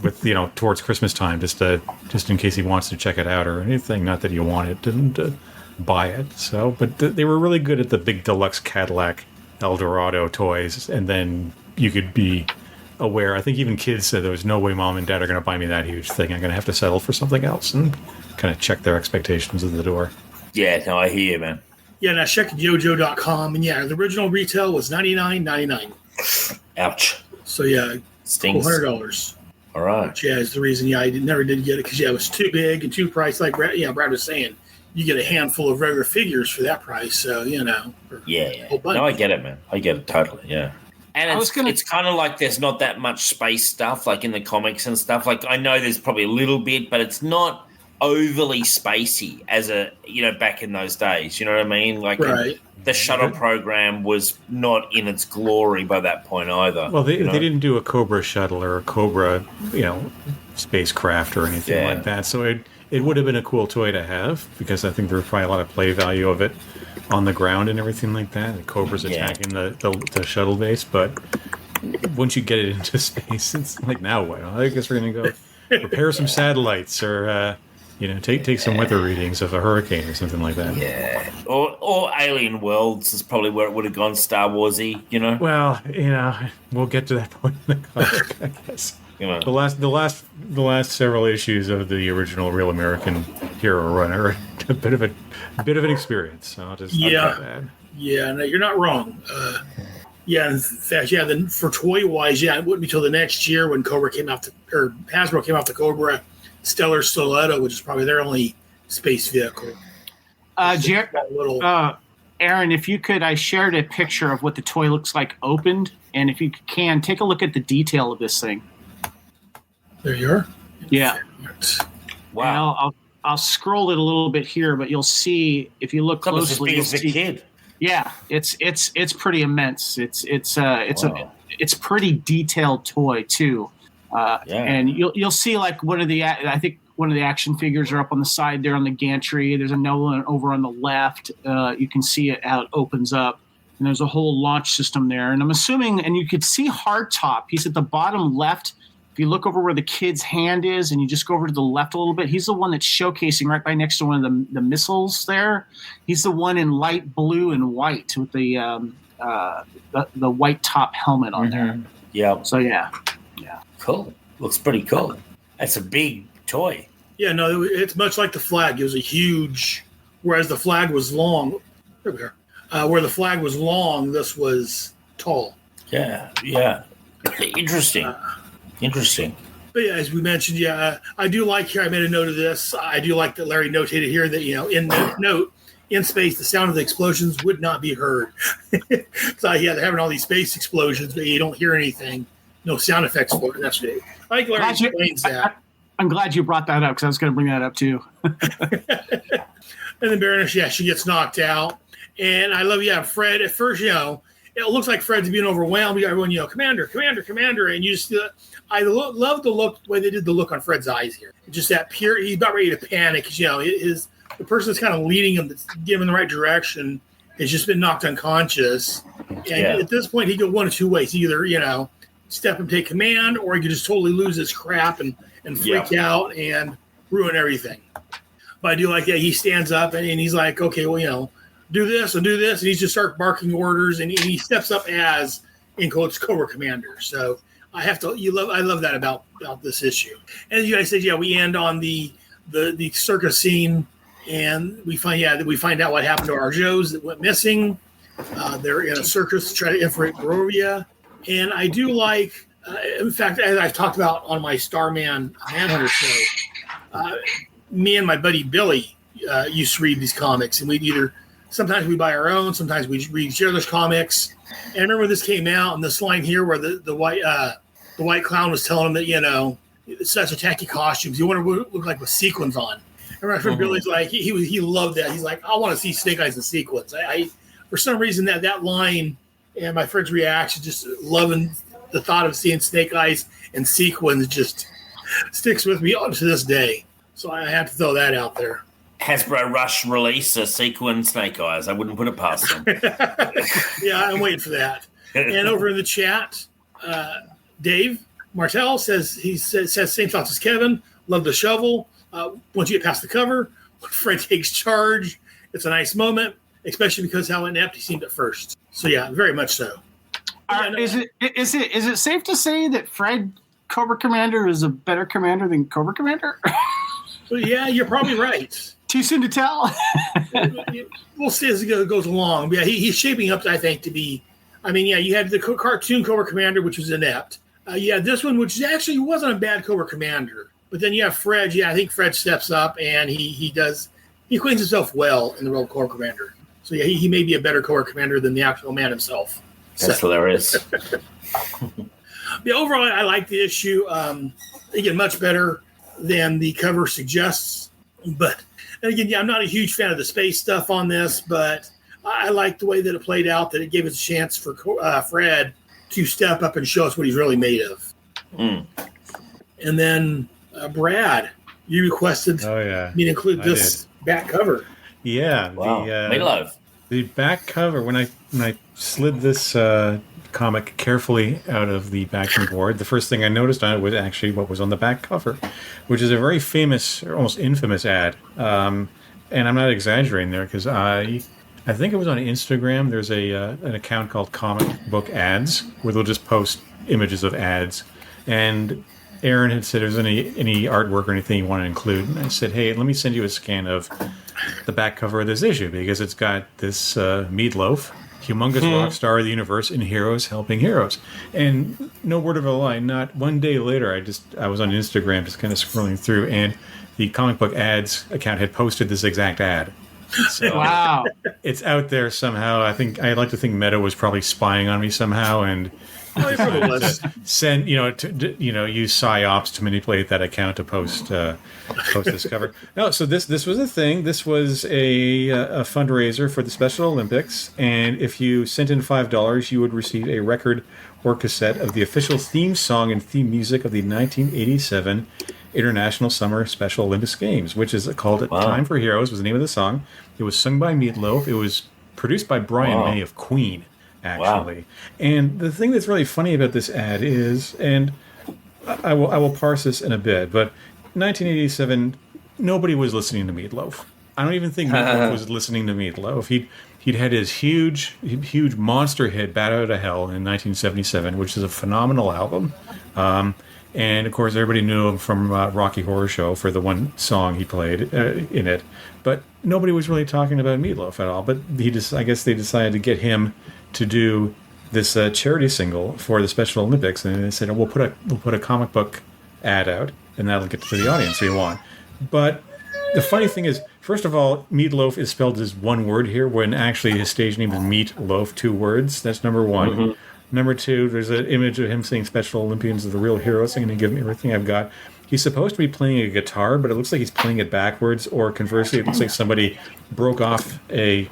with towards Christmas time, just in case he wants to check it out or anything. Not that he wanted to buy it. So, but they were really good at the big deluxe Cadillac Eldorado toys, and then you could be aware. I think even kids said there was no way Mom and Dad are going to buy me that huge thing. I'm going to have to settle for something else, and kind of check their expectations at the door. Yeah, no, I hear you, man. Yeah, and I checked Jojo.com, and the original retail was $99.99. Ouch. So stings. $100. All right. Which is the reason, I never did get it because it was too big and too pricey. Like Brad was saying, you get a handful of regular figures for that price. So Yeah. No, I get it, man. I get it totally. Yeah. And it's kind of like there's not that much space stuff like in the comics and stuff. Like I know there's probably a little bit, but it's not overly spacey as back in those days. You know what I mean? Like the shuttle program was not in its glory by that point either. Well, they didn't do a Cobra shuttle or a Cobra, spacecraft or anything like that. So it would have been a cool toy to have because I think there was probably a lot of play value of it on the ground and everything like that. The Cobra's attacking the shuttle base, but once you get it into space, it's like, now what? I guess we're going to go repair some satellites or take some weather readings of a hurricane or something like that. Yeah. Or Alien Worlds is probably where it would have gone, Star Warsy, Well, we'll get to that point in the comic, I guess. The last several issues of the original Real American Hero Run are a bit of an experience. So I'll just no, you're not wrong. In fact, then for toy wise, it wouldn't be till the next year when Cobra came out, or Hasbro came out the Cobra Stellar Stiletto, which is probably their only space vehicle. Aaron, if you could, I shared a picture of what the toy looks like opened, and if you can, take a look at the detail of this thing. There you are. Yeah. Wow. And I'll scroll it a little bit here, but you'll see if you look closely. As a kid. Yeah, it's pretty immense. It's a pretty detailed toy too. And you'll see like one of the action figures are up on the side there on the gantry. There's another one over on the left. You can see it how it opens up, and there's a whole launch system there. And I'm assuming, and you could see Hardtop. He's at the bottom left. If you look over where the kid's hand is, and you just go over to the left a little bit, he's the one that's showcasing right by next to one of the missiles there. He's the one in light blue and white with the white top helmet on there. Yeah. So yeah. Cool. Looks pretty cool. That's a big toy. Yeah, no, it's much like the flag. It was a huge, whereas the flag was long. There we are. Where the flag was long, this was tall. Yeah. Interesting. But yeah, as we mentioned, I do like here. I made a note of this. I do like that Larry notated here that in the note in space, the sound of the explosions would not be heard. So they're having all these space explosions, but you don't hear anything. No sound effects for it. That's it. I think Larry explains that. I'm glad you brought that up because I was going to bring that up too. And then Baroness, she gets knocked out. And I love, Fred. At first, it looks like Fred's being overwhelmed. You got everyone, Commander. And you just, I love the look, the way they did the look on Fred's eyes here. Just that pure, he's about ready to panic. The person that's kind of leading him, that's giving him the right direction, has just been knocked unconscious. And at this point, he could go one of two ways. Either, step and take command, or he could just totally lose his crap and freak out and ruin everything. But I do like that he stands up and he's like, okay, well, do this, and he just starts barking orders, and he steps up as, in quotes, Cobra Commander. So I love that about this issue. And as you guys said, we end on the circus scene, and we find out what happened to our Joes that went missing. They're in a circus to try to infiltrate Barovia. And I do like, in fact, as I've talked about on my Starman Manhunter show, me and my buddy Billy used to read these comics, and sometimes we buy our own, sometimes we read each other's comics. And I remember when this came out, and this line here where the white clown was telling him that, it's such a tacky costumes. You want to look like with sequins on. I remember Billy's like, he loved that. He's like, I want to see Snake Eyes in sequins. I for some reason that line, and my friend's reaction, just loving the thought of seeing Snake Eyes and sequins, just sticks with me to this day. So I have to throw that out there. Hasbro Rush release a sequin Snake Eyes. I wouldn't put it past them. Yeah, I'm waiting for that. And over in the chat, Dave Martell says same thoughts as Kevin. Love the shovel. Once you get past the cover, when Fred takes charge, it's a nice moment, especially because how inept he seemed at first. So yeah, very much so. Is it safe to say that Fred Cobra Commander is a better commander than Cobra Commander? Well, yeah, you're probably right. Too soon to tell. We'll see as it goes along. But yeah, he's shaping up, I think, to be. I mean, you had the cartoon Cobra Commander, which was inept. Yeah, this one, which actually wasn't a bad Cobra Commander. But then you have Fred. Yeah, I think Fred steps up and he cleans himself well in the role of Cobra Commander. So yeah, he may be a better Cobra Commander than the actual man himself. That's hilarious. Yeah, overall, I like the issue. Again, much better than the cover suggests. But and again, yeah, I'm not a huge fan of the space stuff on this, but I like the way that it played out. That it gave us a chance for Fred to step up and show us what he's really made of. Mm. And then Brad, you requested me to include this back cover. Yeah, Wow. Meatloaf. The back cover. When I slid this comic carefully out of the backing board, the first thing I noticed on it was actually what was on the back cover, which is a very famous, or almost infamous ad. And I'm not exaggerating there because I think it was on Instagram. There's an account called Comic Book Ads where they'll just post images of ads. And Aaron had said, "Is there any artwork or anything you want to include?" And I said, "Hey, let me send you a scan of the back cover of this issue because it's got this Meatloaf, humongous rock star of the universe, and heroes helping heroes." And no word of a lie, not one day later, I was on Instagram just kind of scrolling through, and the Comic Book Ads account had posted this exact ad. So Wow. it's out there somehow. I like to think Meta was probably spying on me somehow, and send use psyops to manipulate that account to post this cover. No, so this was a thing. This was a fundraiser for the Special Olympics, and if you sent in $5, you would receive a record or cassette of the official theme song and theme music of the 1987 International Summer Special Olympics Games, which is called "Time for Heroes." Was the name of the song. It was sung by Meatloaf. It was produced by Brian May of Queen, actually. Wow. And the thing that's really funny about this ad is, and I will parse this in a bit, but 1987, nobody was listening to Meatloaf. I don't even think Meatloaf was listening to Meatloaf. He'd had his huge monster hit, "Bat Out of Hell," in 1977, which is a phenomenal album. And of course, everybody knew him from Rocky Horror Show for the one song he played in it. But nobody was really talking about Meatloaf at all. But I guess they decided to get him to do this charity single for the Special Olympics, and they said, "We'll put a comic book ad out, and that'll get to the audience we want." But the funny thing is, first of all, Meatloaf is spelled as one word here, when actually his stage name is Meatloaf, 2 words. That's number one. Mm-hmm. Number 2, there's an image of him saying Special Olympians are the real heroes, saying to give me everything I've got. He's supposed to be playing a guitar, but it looks like he's playing it backwards, or conversely, it looks like somebody broke off the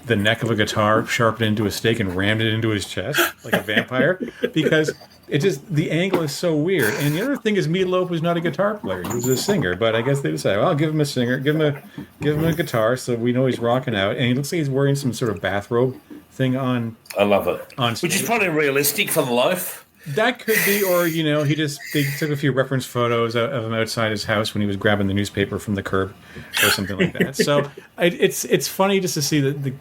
neck of a guitar, sharpened it into a stake, and rammed it into his chest like a vampire, because the angle is so weird. And the other thing is, Meatloaf was not a guitar player; he was a singer. But I guess they decided, well, I'll give him a singer, give him a guitar, so we know he's rocking out. And he looks like he's wearing some sort of bathrobe thing on. I love it. On stage. Which is probably realistic for the loaf. That could be, or they took a few reference photos of him outside his house when he was grabbing the newspaper from the curb, or something like that. So it's funny just to see that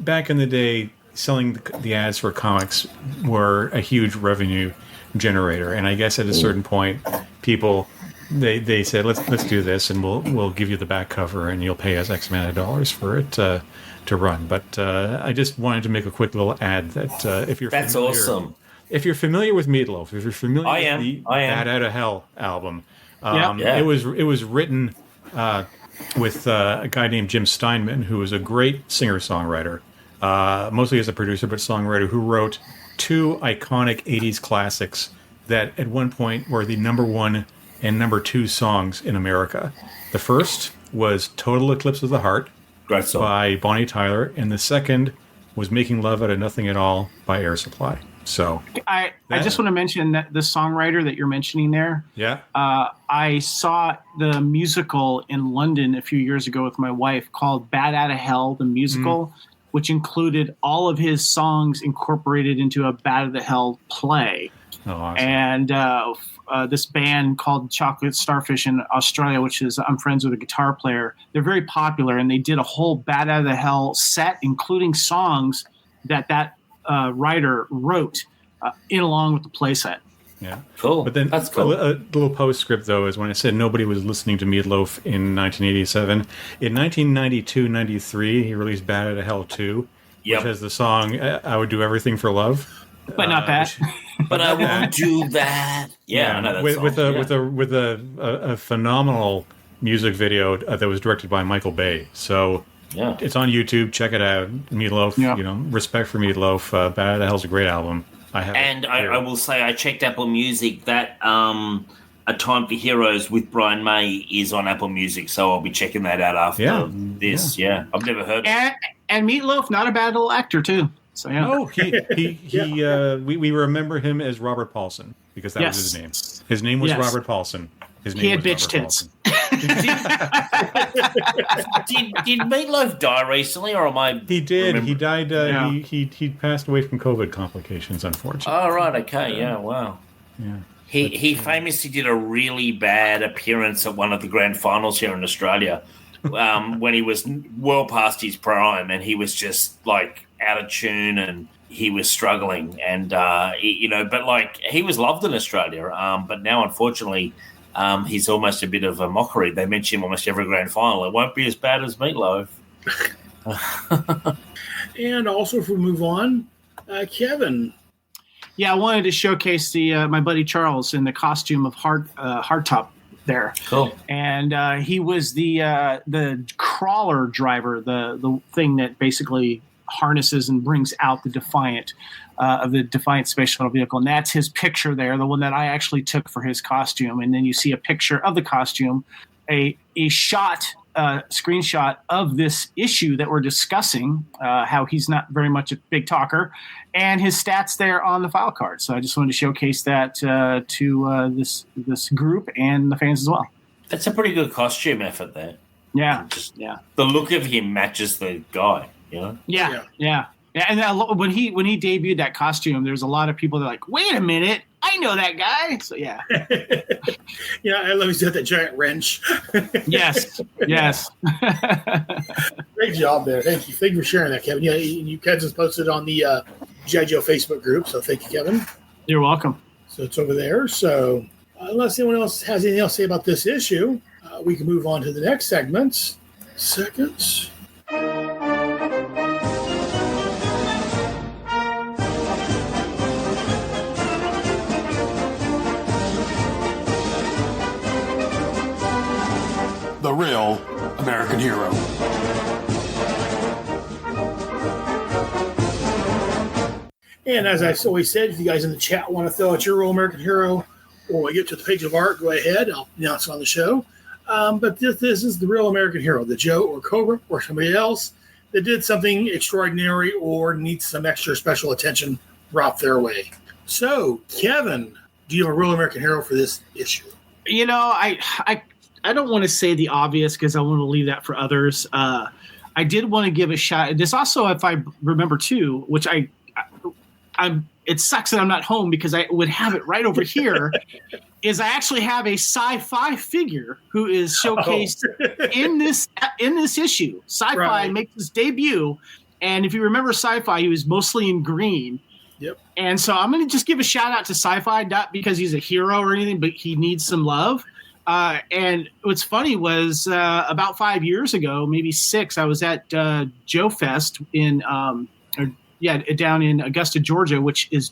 back in the day, selling the ads for comics were a huge revenue generator, and I guess at a certain point, people they said, let's do this, and we'll give you the back cover, and you'll pay us X amount of dollars for it to run. But I just wanted to make a quick little ad that if you're awesome. If you're familiar with Meatloaf, if you're familiar with the Bat Out of Hell album, it was written with a guy named Jim Steinman, who was a great singer-songwriter, mostly as a producer, but songwriter, who wrote 2 iconic 80s classics that at one point were the number 1 and number 2 songs in America. The first was Total Eclipse of the Heart by Bonnie Tyler, and the second was Making Love Out of Nothing at All by Air Supply. So I just want to mention that the songwriter that you're mentioning there. Yeah. I saw the musical in London a few years ago with my wife called Bat Out of Hell, the musical, which included all of his songs incorporated into a Bat Out of Hell play. Oh, awesome. And this band called Chocolate Starfish in Australia, which is, I'm friends with a guitar player. They're very popular, and they did a whole Bat Out of Hell set, including songs that writer wrote in along with the playset. Yeah, cool. But then that's cool. A little postscript though is when I said nobody was listening to Meatloaf in 1987. In 1992-93, he released "Bat Out of Hell 2," which has the song "I Would Do Everything for Love." But not that. But I won't do that. Yeah, I know that with a phenomenal music video that was directed by Michael Bay. So it's on YouTube. Check it out. Meatloaf. Yeah. Respect for Meatloaf. Bad the Hell's a great album. I will say I checked Apple Music. That A Time for Heroes with Brian May is on Apple Music, so I'll be checking that out after this. Yeah, I've never heard it. And Meatloaf, not a bad little actor too. So yeah. No, we remember him as Robert Paulson because that was his name. His name was Robert Paulson. He had bitch tits. Did Meatloaf die recently, or am I? He did. He died. He passed away from COVID complications, unfortunately. Oh right, okay, yeah, wow. Yeah. He famously did a really bad appearance at one of the grand finals here in Australia when he was well past his prime, and he was just like out of tune and he was struggling, and but like he was loved in Australia, but now unfortunately he's almost a bit of a mockery. They mention him almost every grand final. It won't be as bad as Meatloaf. And also, if we move on, Kevin. Yeah, I wanted to showcase my buddy Charles in the costume of Hardtop there. Cool. And he was the crawler driver, the thing that basically harnesses and brings out the Defiant of the Defiant space shuttle vehicle. And that's his picture there, the one that I actually took for his costume. And then you see a picture of the costume, a screenshot of this issue that we're discussing, how he's not very much a big talker, and his stats there on the file card. So I just wanted to showcase that to this group and the fans as well. That's a pretty good costume effort there. Yeah, The look of him matches the guy, you know? Yeah. And when he debuted that costume, there's a lot of people that are like, wait a minute, I know that guy. So yeah. Yeah, I love he's got that giant wrench. Yes. Great job there. Thank you for sharing that, Kevin. Yeah, you guys just posted on the gijoe Facebook group, so thank you, Kevin. You're welcome. So it's over there. So unless anyone else has anything else to say about this issue, we can move on to the next segment. Seconds. The real American hero. And as I always said, if you guys in the chat want to throw out your real American hero or we get to the page of art, go ahead. I'll announce it on the show. But this is the real American hero, the Joe or Cobra or somebody else that did something extraordinary or needs some extra special attention brought their way. So, Kevin, do you have a real American hero for this issue? You know, I don't want to say the obvious because I want to leave that for others. I did want to give a shot. This also, if I remember too, which it sucks that I'm not home because I would have it right over here, is I actually have a sci-fi figure who is showcased in this issue. Sci-fi makes his debut, and if you remember Sci-Fi, he was mostly in green. Yep. And so I'm going to just give a shout out to Sci-Fi, not because he's a hero or anything, but he needs some love. And what's funny was about 5 years ago, maybe 6, I was at Joe Fest down in Augusta, Georgia, which is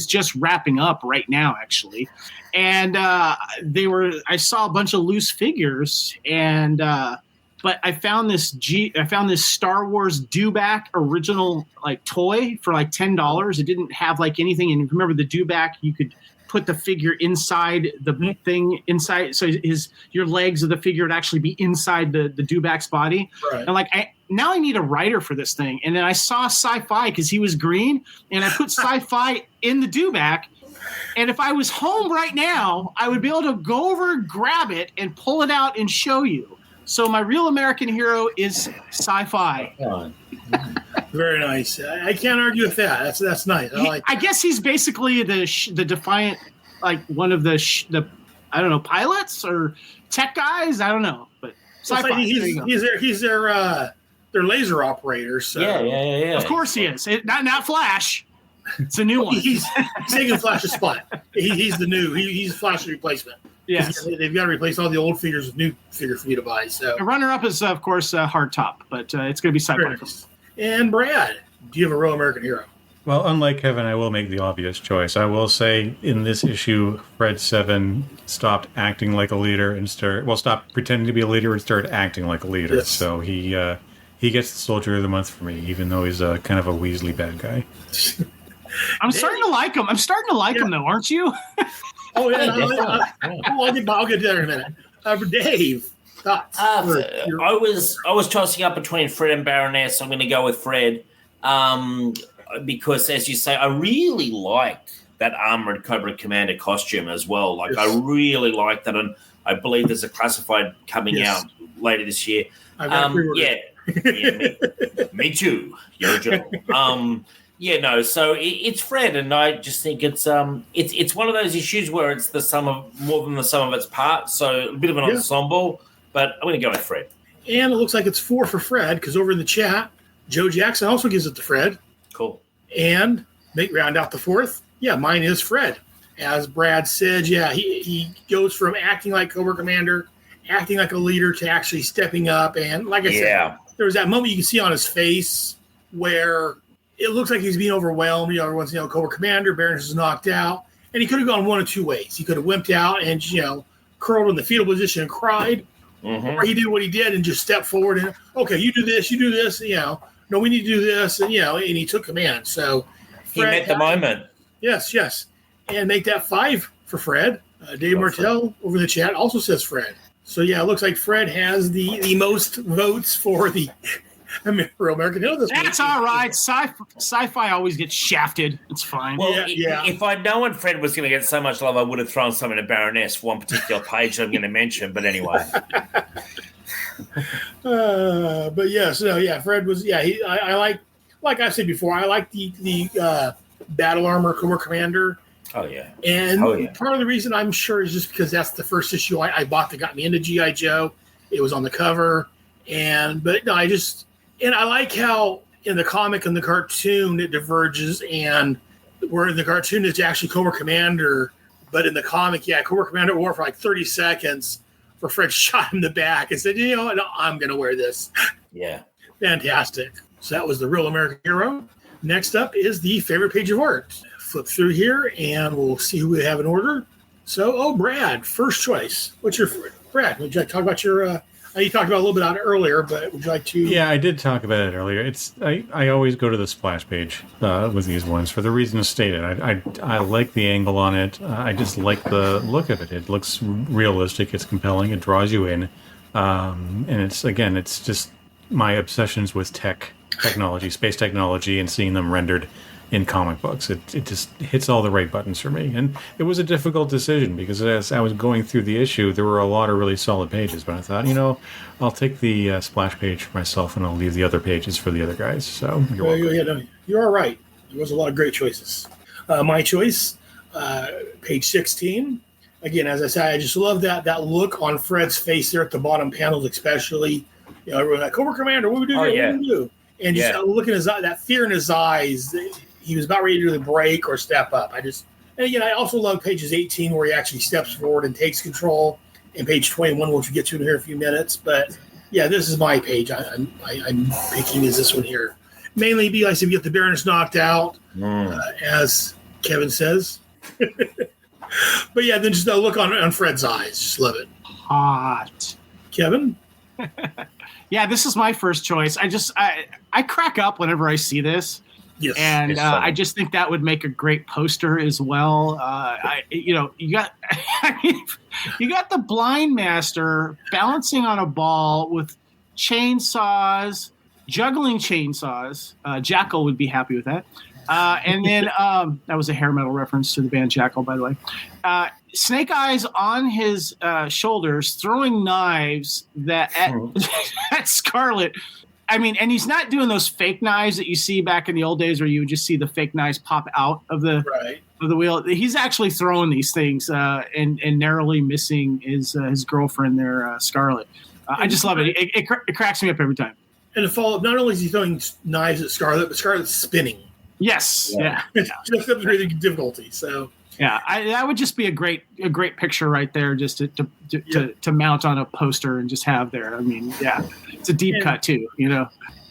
just wrapping up right now, actually. And I saw a bunch of loose figures, and but I found this Star Wars Dewback original like toy for like $10. It didn't have like anything, and remember the Dewback, you could put the figure inside the thing inside, so your legs of the figure would actually be inside the Dewback's body. Right. And like now I need a writer for this thing, and then I saw Sci-Fi because he was green, and I put Sci-Fi in the Dewback. And if I was home right now, I would be able to go over, grab it, and pull it out and show you. So my real American hero is Sci-Fi. Very nice. I can't argue with that. That's nice. I guess he's basically the Defiant, like one of the I don't know, pilots or tech guys. I don't know, but Sci-Fi. He's their laser operator. So. Yeah. Of course he is. Not Flash. It's a new one. He's taking Flash's spot. He's the new. He's Flash's replacement. Yes. They've got to replace all the old figures with new figures for you to buy. So the runner-up is, of course, Hardtop, but it's going to be Sci-Fi. And Brad, do you have a real American hero? Well, unlike Kevin, I will make the obvious choice. I will say in this issue, Fred 7 stopped acting like a leader and stopped pretending to be a leader and started acting like a leader. Yes. So he gets the Soldier of the Month for me, even though he's kind of a Weasley bad guy. I'm starting to like him. I'm starting to like him, though, aren't you? Oh, yeah. I'll get there in a minute. Dave, thoughts? I was tossing up between Fred and Baroness. I'm going to go with Fred. Because, as you say, I really liked that Armored Cobra Commander costume as well. Like, I really like that, and I believe there's a classified coming out later this year. Me too. Yo, Joe. So it's Fred, and I just think it's one of those issues where it's more than the sum of its parts, so a bit of an ensemble. But I'm going to go with Fred. And it looks like it's 4 for Fred, because over in the chat, Joe Jackson also gives it to Fred. Cool. And round out the 4th. Yeah, mine is Fred. As Brad said, he goes from acting like Cobra Commander, acting like a leader, to actually stepping up. And like I said, there was that moment you can see on his face where it looks like he's being overwhelmed. Everyone's, Cobra Commander, Baroness is knocked out. And he could have gone one of two ways. He could have wimped out and, curled in the fetal position and cried. Mm-hmm. Or he did what he did and just stepped forward and, okay, you do this, no, we need to do this, and he took command. So he met the moment. Yes, and make that 5 for Fred. Dave Martell over in the chat also says Fred. So it looks like Fred has the most votes for the Real American Hero this week. That's all right. Sci-fi always gets shafted. It's fine. Well, if I'd known Fred was going to get so much love, I would have thrown some in a Baroness, one particular page that I'm going to mention. But anyway. Fred was I like I said before, I like the battle armor Cobra Commander. Oh yeah. And part of the reason I'm sure is just because that's the first issue I bought that got me into G.I. Joe. It was on the cover, I like how in the comic and the cartoon it diverges, and where in the cartoon it's actually Cobra Commander, but in the comic, Cobra Commander wore for like 30 seconds. For Fred shot him in the back and said, I'm going to wear this. Yeah. Fantastic. So that was the Real American Hero. Next up is the favorite page of art. Flip through here and we'll see who we have in order. So, Brad, first choice. What's your Brad? Would you like to talk about your? You talked about a little bit on it earlier, but would you like to? Yeah, I did talk about it earlier. I always go to the splash page with these ones for the reasons stated. I like the angle on it. I just like the look of it. It looks realistic. It's compelling. It draws you in. And it's just my obsessions with technology, space technology, and seeing them rendered in comic books. It just hits all the right buttons for me. And it was a difficult decision because as I was going through the issue, there were a lot of really solid pages. But I thought, I'll take the splash page for myself and I'll leave the other pages for the other guys. So you're welcome. You're all right. There was a lot of great choices. My choice, page 16. Again, as I said, I just love that look on Fred's face there at the bottom panels, especially. Everyone like, Cobra Commander, what do we do? What do we do? And just looking at his that fear in his eyes. He was about ready to do the break or step up. I also love pages 18 where he actually steps forward and takes control, and page 21, which we'll get to in here in a few minutes. But this is my page. I'm picking is this one here. Mainly because if you get the Baroness knocked out, as Kevin says. But then just a look on Fred's eyes. Just love it. Hot. Kevin? Yeah, this is my first choice. I crack up whenever I see this. Yes, and I just think that would make a great poster as well. You got you got the blind master balancing on a ball with chainsaws, juggling chainsaws. Jackal would be happy with that. And then that was a hair metal reference to the band Jackal, by the way. Snake Eyes on his shoulders, throwing knives at Scarlet. I mean, and he's not doing those fake knives that you see back in the old days where you would just see the fake knives pop out of the wheel. He's actually throwing these things and narrowly missing his girlfriend there, Scarlet. I just love it. It cracks me up every time. And to follow up, not only is he throwing knives at Scarlet, but Scarlet's spinning. Yes. Yeah. Just up the difficulty. So. Yeah, that would just be a great picture right there, just to mount on a poster and just have there. I mean, it's a deep cut too,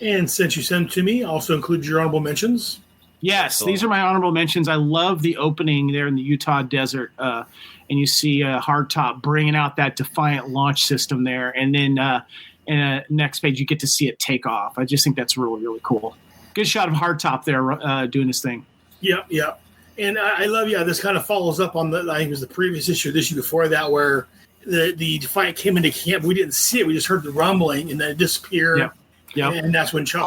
And since you sent it to me, also include your honorable mentions. Yes, these are my honorable mentions. I love the opening there in the Utah desert, and you see Hardtop bringing out that Defiant launch system there, and then next page you get to see it take off. I just think that's really, really cool. Good shot of Hardtop there doing his thing. Yeah. And I love, this kind of follows up on I think it was the previous issue, this issue before that, where the Defiant came into camp. We didn't see it. We just heard the rumbling, and then it disappeared. Yeah. And that's when Chuck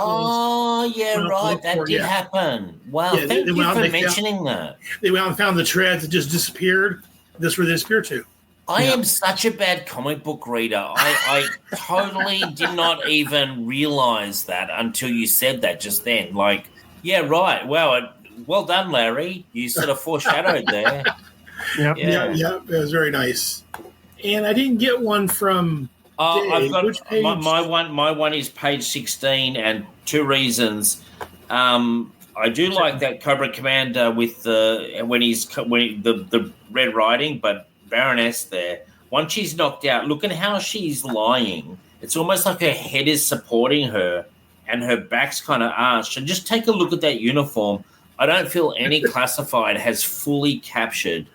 That did happen. Wow, thank you for mentioning that. They went out and found the treads that just disappeared. This is where they disappeared to. I am such a bad comic book reader. I totally did not even realize that until you said that just then. Like, yeah, right. Wow, well done, Larry. You sort of foreshadowed there. Yeah. It was very nice. And I didn't get one from Dave. I've got Which page? my one is page 16, and 2 reasons. I do like that Cobra Commander with the Red Riding, but Baroness there. Once she's knocked out, look at how she's lying. It's almost like her head is supporting her, and her back's kind of arched. And just take a look at that uniform. I don't feel any classified has fully captured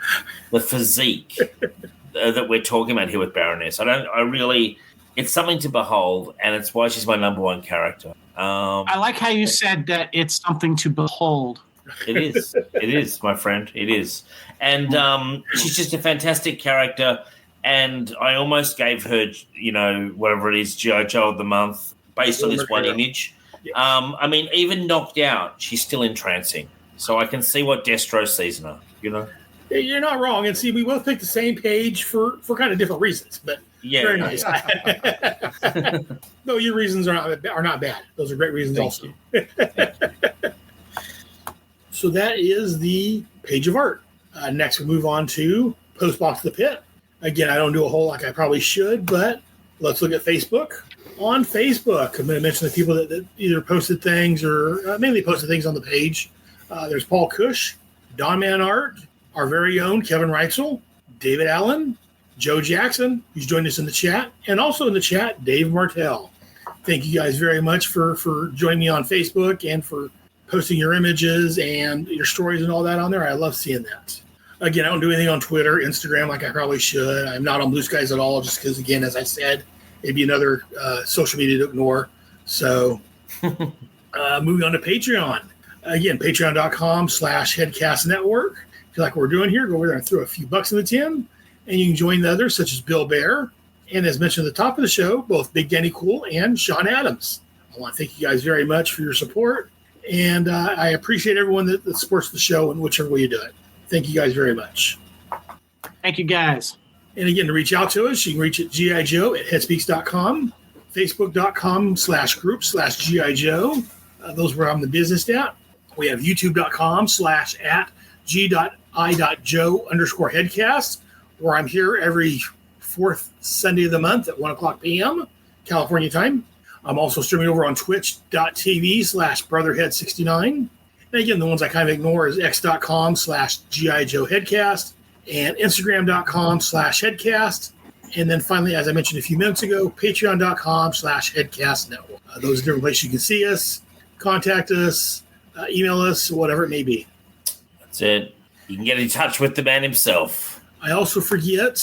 the physique that we're talking about here with Baroness. It's something to behold, and it's why she's my number one character. I like how you said that it's something to behold. It is, my friend. It is. And she's just a fantastic character, and I almost gave her, whatever it is, G.I. Joe of the month, based on this one image. I mean, even knocked out, she's still entrancing. So I can see what Destro sees in her, You're not wrong. And see, we both picked the same page for kind of different reasons, but very nice. No, your reasons are not bad. Those are great reasons also. So that is the page of art. Next, we move on to Postbox the Pit. Again, I don't do a whole like I probably should, but let's look at Facebook. On Facebook, I'm going to mention the people that either posted things or mainly posted things on the page. There's Paul Cush, Don Man Art, our very own Kevin Reitzel, David Allen, Joe Jackson, who's joined us in the chat, and also in the chat, Dave Martell. Thank you guys very much for joining me on Facebook and for posting your images and your stories and all that on there. I love seeing that. Again, I don't do anything on Twitter, Instagram like I probably should. I'm not on Blue Skies at all just because, again, as I said, it'd be another social media to ignore. So moving on to Patreon. Again, patreon.com/headcastnetwork. If you like what we're doing here, go over there and throw a few bucks in the tin. And you can join the others, such as Bill Bear. And as mentioned at the top of the show, both Big Danny Cool and Sean Adams. I want to thank you guys very much for your support. And I appreciate everyone that supports the show in whichever way you do it. Thank you guys very much. Thank you, guys. And again, to reach out to us, you can reach at gijoe@headspeaks.com, facebook.com/group/GI Joe. Those where I'm the business at. We have youtube.com/@g.i.joe_headcast, where I'm here every fourth Sunday of the month at 1 o'clock p.m. California time. I'm also streaming over on twitch.tv/brotherhead69. And again, the ones I kind of ignore is x.com/GIJoeHeadcast and Instagram.com/headcast. And then finally, as I mentioned a few minutes ago, patreon.com/headcastnetwork. Those are different places you can see us, contact us, email us, whatever it may be. That's it. You can get in touch with the man himself. I also forget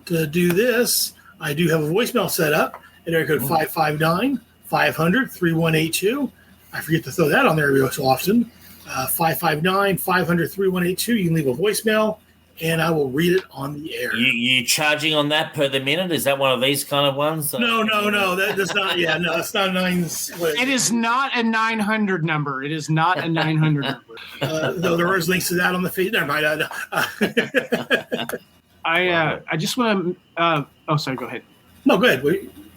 to do this. I do have a voicemail set up at area code 559-500-3182. I forget to throw that on there every so often. 559-500-3182. You can leave a voicemail, and I will read it on the air. You charging on that per the minute? Is that one of these kind of ones? No. That's not. Yeah, no, it's not a 9. It is not a 900 number. It is not a 900 number. Though there is links to that on the feed. Never mind. I just want to. Sorry. Go ahead. No, go ahead.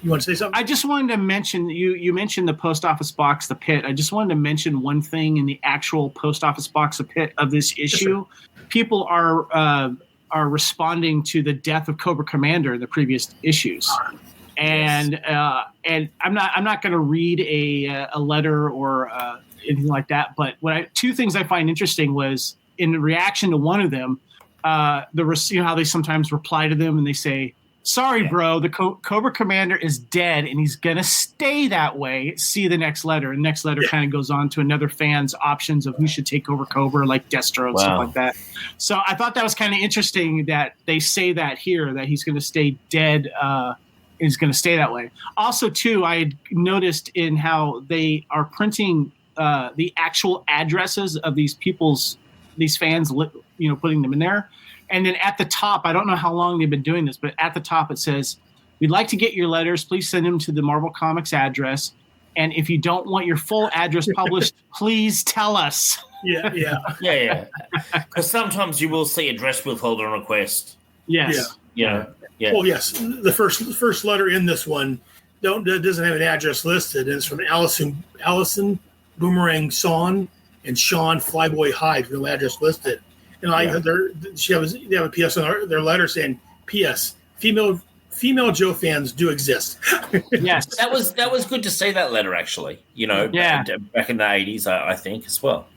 You want to say something? I just wanted to mention you mentioned the post office box, the pit. I just wanted to mention one thing in the actual post office box, the pit of this issue. People are responding to the death of Cobra Commander in the previous issues, and I'm not going to read a letter or anything like that. But two things I find interesting was in reaction to one of them, how they sometimes reply to them and they say, Sorry, bro. The Cobra Commander is dead, and he's going to stay that way. See the next letter. And the next letter kind of goes on to another fan's options of who should take over Cobra, like Destro and stuff like that. So I thought that was kind of interesting that they say that here, that he's going to stay dead, is going to stay that way. Also, too, I had noticed in how they are printing the actual addresses of these fans, putting them in there. And then at the top, I don't know how long they've been doing this, but at the top it says, "We'd like to get your letters. Please send them to the Marvel Comics address. And if you don't want your full address published, please tell us." Yeah. Because sometimes you will see address withholding request. Yes. Yeah. Well, yes. The first letter in this one doesn't have an address listed, and it's from Allison Boomerang Son and Sean Flyboy Hyde. No address listed. And they have a PS on their letter saying, "P.S. Female Joe fans do exist." Yes, that was good to see that letter actually. Back in the 80s, I think as well.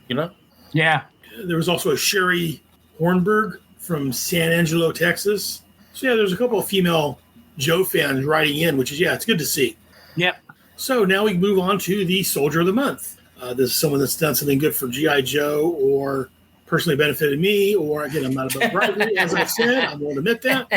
Yeah. There was also a Sherry Hornberg from San Angelo, Texas. So there's a couple of female Joe fans writing in, which is it's good to see. Yep. So now we move on to the Soldier of the Month. This is someone that's done something good for G.I. Joe or personally benefited me, or again, I'm not above bribery, as I said, I won't admit that.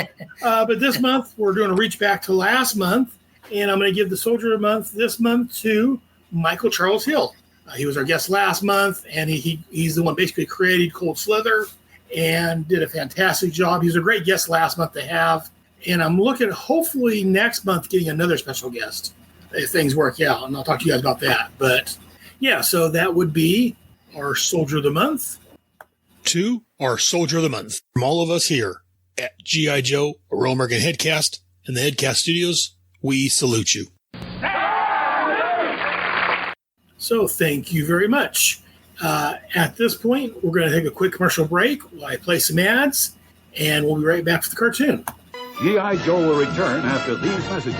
But this month, we're doing a reach back to last month, and I'm going to give the Soldier of the Month this month to Michael Charles Hill. He was our guest last month, and he's the one basically created Cold Slither and did a fantastic job. He was a great guest last month to have, and I'm looking at hopefully next month getting another special guest if things work out, and I'll talk to you guys about that. But so that would be our Soldier of the Month. To our Soldier of the Month. From all of us here at G.I. Joe, a Real American Headcast, in the Headcast Studios, we salute you. So thank you very much. At this point, we're going to take a quick commercial break while I play some ads, and we'll be right back for the cartoon. G.I. Joe will return after these messages.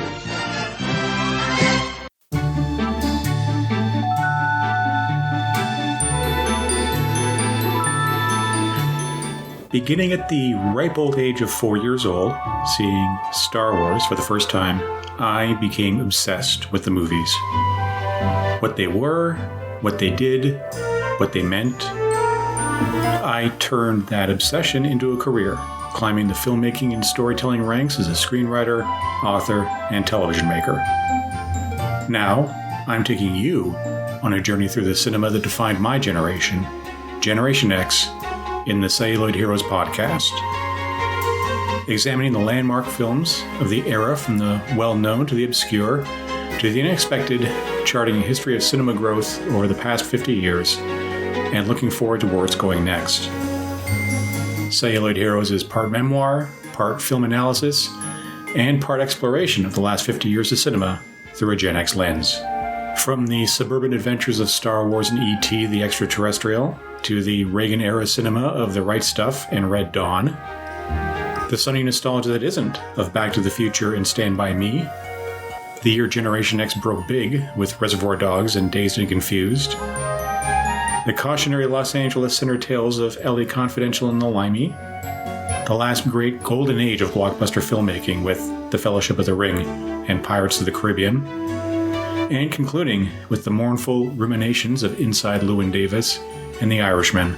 Beginning at the ripe old age of 4 years old, seeing Star Wars for the first time, I became obsessed with the movies. What they were, what they did, what they meant. I turned that obsession into a career, climbing the filmmaking and storytelling ranks as a screenwriter, author, and television maker. Now, I'm taking you on a journey through the cinema that defined my generation, Generation X, in the Celluloid Heroes podcast, examining the landmark films of the era from the well-known to the obscure to the unexpected, charting a history of cinema growth over the past 50 years, and looking forward to where it's going next. Celluloid Heroes is part memoir, part film analysis, and part exploration of the last 50 years of cinema through a Gen X lens. From the suburban adventures of Star Wars and E.T. the Extraterrestrial, to the Reagan-era cinema of The Right Stuff and Red Dawn, the sunny nostalgia that isn't of Back to the Future and Stand By Me, the year Generation X broke big with Reservoir Dogs and Dazed and Confused, the cautionary Los Angeles center tales of L.A. Confidential and The Limey, the last great golden age of blockbuster filmmaking with The Fellowship of the Ring and Pirates of the Caribbean, and concluding with the mournful ruminations of Inside Llewyn Davis and The Irishman.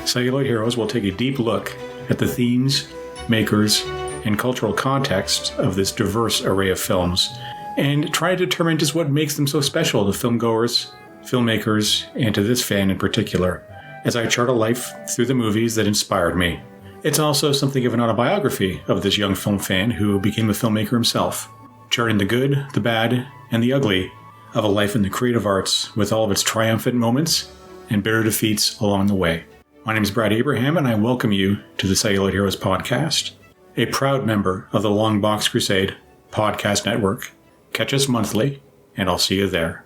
Celluloid Heroes will take a deep look at the themes, makers, and cultural context of this diverse array of films, and try to determine just what makes them so special to filmgoers, filmmakers, and to this fan in particular, as I chart a life through the movies that inspired me. It's also something of an autobiography of this young film fan who became a filmmaker himself, charting the good, the bad, and the ugly of a life in the creative arts with all of its triumphant moments and bitter defeats along the way. My name is Brad Abraham, and I welcome you to the Celluloid Heroes podcast, a proud member of the Long Box Crusade podcast network. Catch us monthly, and I'll see you there.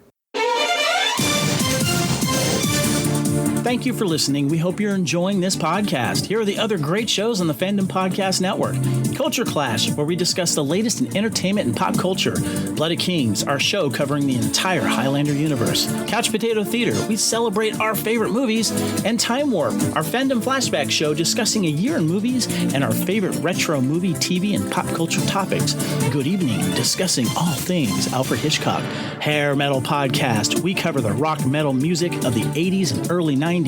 thank you for listening. We hope you're enjoying this podcast. Here are the other great shows on the Fandom Podcast Network. Culture Clash, where we discuss the latest in entertainment and pop culture. Blood of Kings, our show covering the entire Highlander universe. Couch Potato Theater, we celebrate our favorite movies. And Time Warp, our Fandom Flashback show discussing a year in movies and our favorite retro movie, TV, and pop culture topics. Good Evening, discussing all things Alfred Hitchcock. Hair Metal Podcast, we cover the rock metal music of the 80s and early 90s.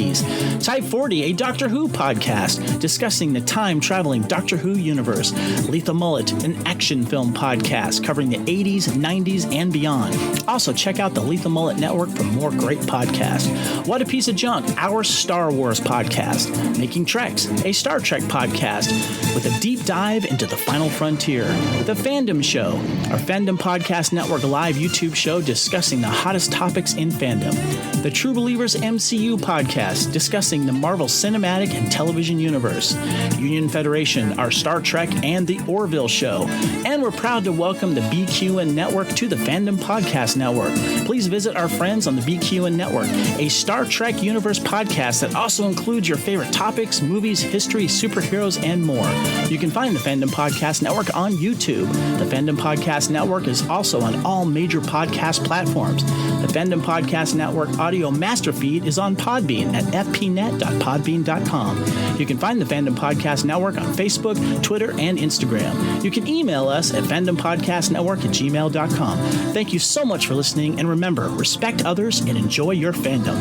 Type 40, a Doctor Who podcast, discussing the time-traveling Doctor Who universe. Lethal Mullet, an action film podcast covering the 80s, 90s, and beyond. Also, check out the Lethal Mullet Network for more great podcasts. What a Piece of Junk, our Star Wars podcast. Making Treks, a Star Trek podcast with a deep dive into the final frontier. The Fandom Show, our Fandom Podcast Network live YouTube show discussing the hottest topics in fandom. The True Believers MCU podcast, discussing the Marvel Cinematic and Television Universe. Union Federation, our Star Trek and the Orville Show. And we're proud to welcome the BQN Network to the Fandom Podcast Network. Please visit our friends on the BQN Network, a Star Trek Universe podcast that also includes your favorite topics, movies, history, superheroes, and more. You can find the Fandom Podcast Network on YouTube. The Fandom Podcast Network is also on all major podcast platforms. The Fandom Podcast Network audio master feed is on Podbean at fpnet.podbean.com. You can find the Fandom Podcast Network on Facebook, Twitter, and Instagram. You can email us at fandompodcastnetwork@gmail.com. Thank you so much for listening, and remember, respect others and enjoy your fandom.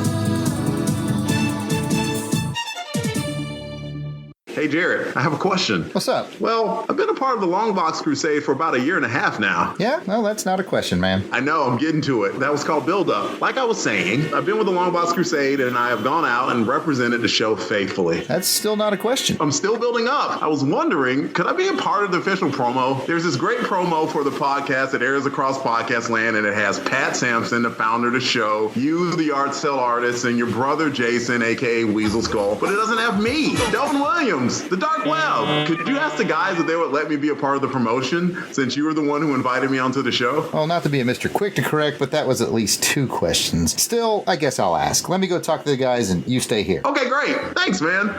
Hey, Jared, I have a question. What's up? Well, I've been a part of the Long Box Crusade for about a year and a half now. Yeah, well, that's not a question, man. I know, I'm getting to it. That was called Build Up. Like I was saying, I've been with the Long Box Crusade and I have gone out and represented the show faithfully. That's still not a question. I'm still building up. I was wondering, could I be a part of the official promo? There's this great promo for the podcast that airs across podcast land, and it has Pat Sampson, the founder of the show, you, the art cell artist, and your brother Jason, aka Weasel Skull. But it doesn't have me, Delvin Williams, the Dark Web. Could you ask the guys if they would let me be a part of the promotion, since you were the one who invited me onto the show? Well, not to be a Mr. Quick to correct, but that was at least 2 questions. Still, I guess I'll ask. Let me go talk to the guys and you stay here. Okay, great. Thanks, man.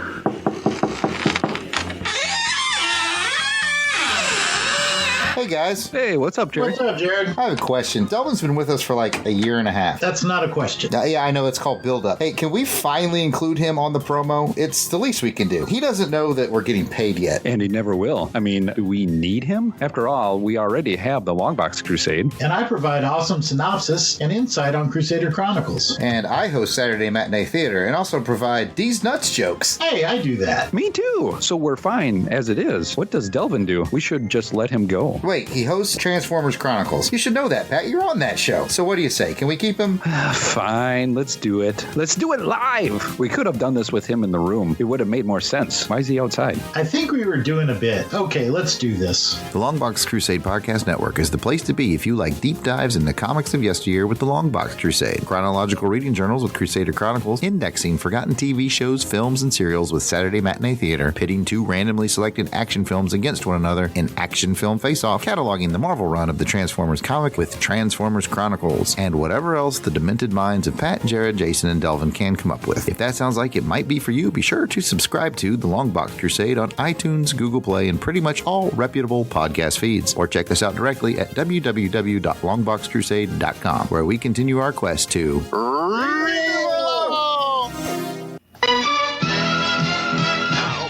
Hey, guys. Hey, what's up, Jared? What's up, Jared? I have a question. Delvin's been with us for like a year and a half. That's not a question. Yeah, I know. It's called Build Up. Hey, can we finally include him on the promo? It's the least we can do. He doesn't know that we're getting paid yet. And he never will. I mean, do we need him? After all, we already have the Longbox Crusade. And I provide awesome synopsis and insight on Crusader Chronicles. And I host Saturday Matinee Theater and also provide These Nuts jokes. Hey, I do that. Me too. So we're fine as it is. What does Delvin do? We should just let him go. Wait, he hosts Transformers Chronicles. You should know that, Pat. You're on that show. So what do you say? Can we keep him? Fine, let's do it. Let's do it live. We could have done this with him in the room. It would have made more sense. Why is he outside? I think we were doing a bit. Okay, let's do this. The Longbox Crusade Podcast Network is the place to be if you like deep dives in the comics of yesteryear with the Longbox Crusade, chronological reading journals with Crusader Chronicles, indexing forgotten TV shows, films, and serials with Saturday Matinee Theater, pitting 2 randomly selected action films against one another in Action Film Face-Off, cataloging the Marvel run of the Transformers comic with Transformers Chronicles, and whatever else the demented minds of Pat, Jared, Jason, and Delvin can come up with. If that sounds like it might be for you, be sure to subscribe to The Longbox Crusade on iTunes, Google Play, and pretty much all reputable podcast feeds. Or check us out directly at www.longboxcrusade.com, where we continue our quest to Now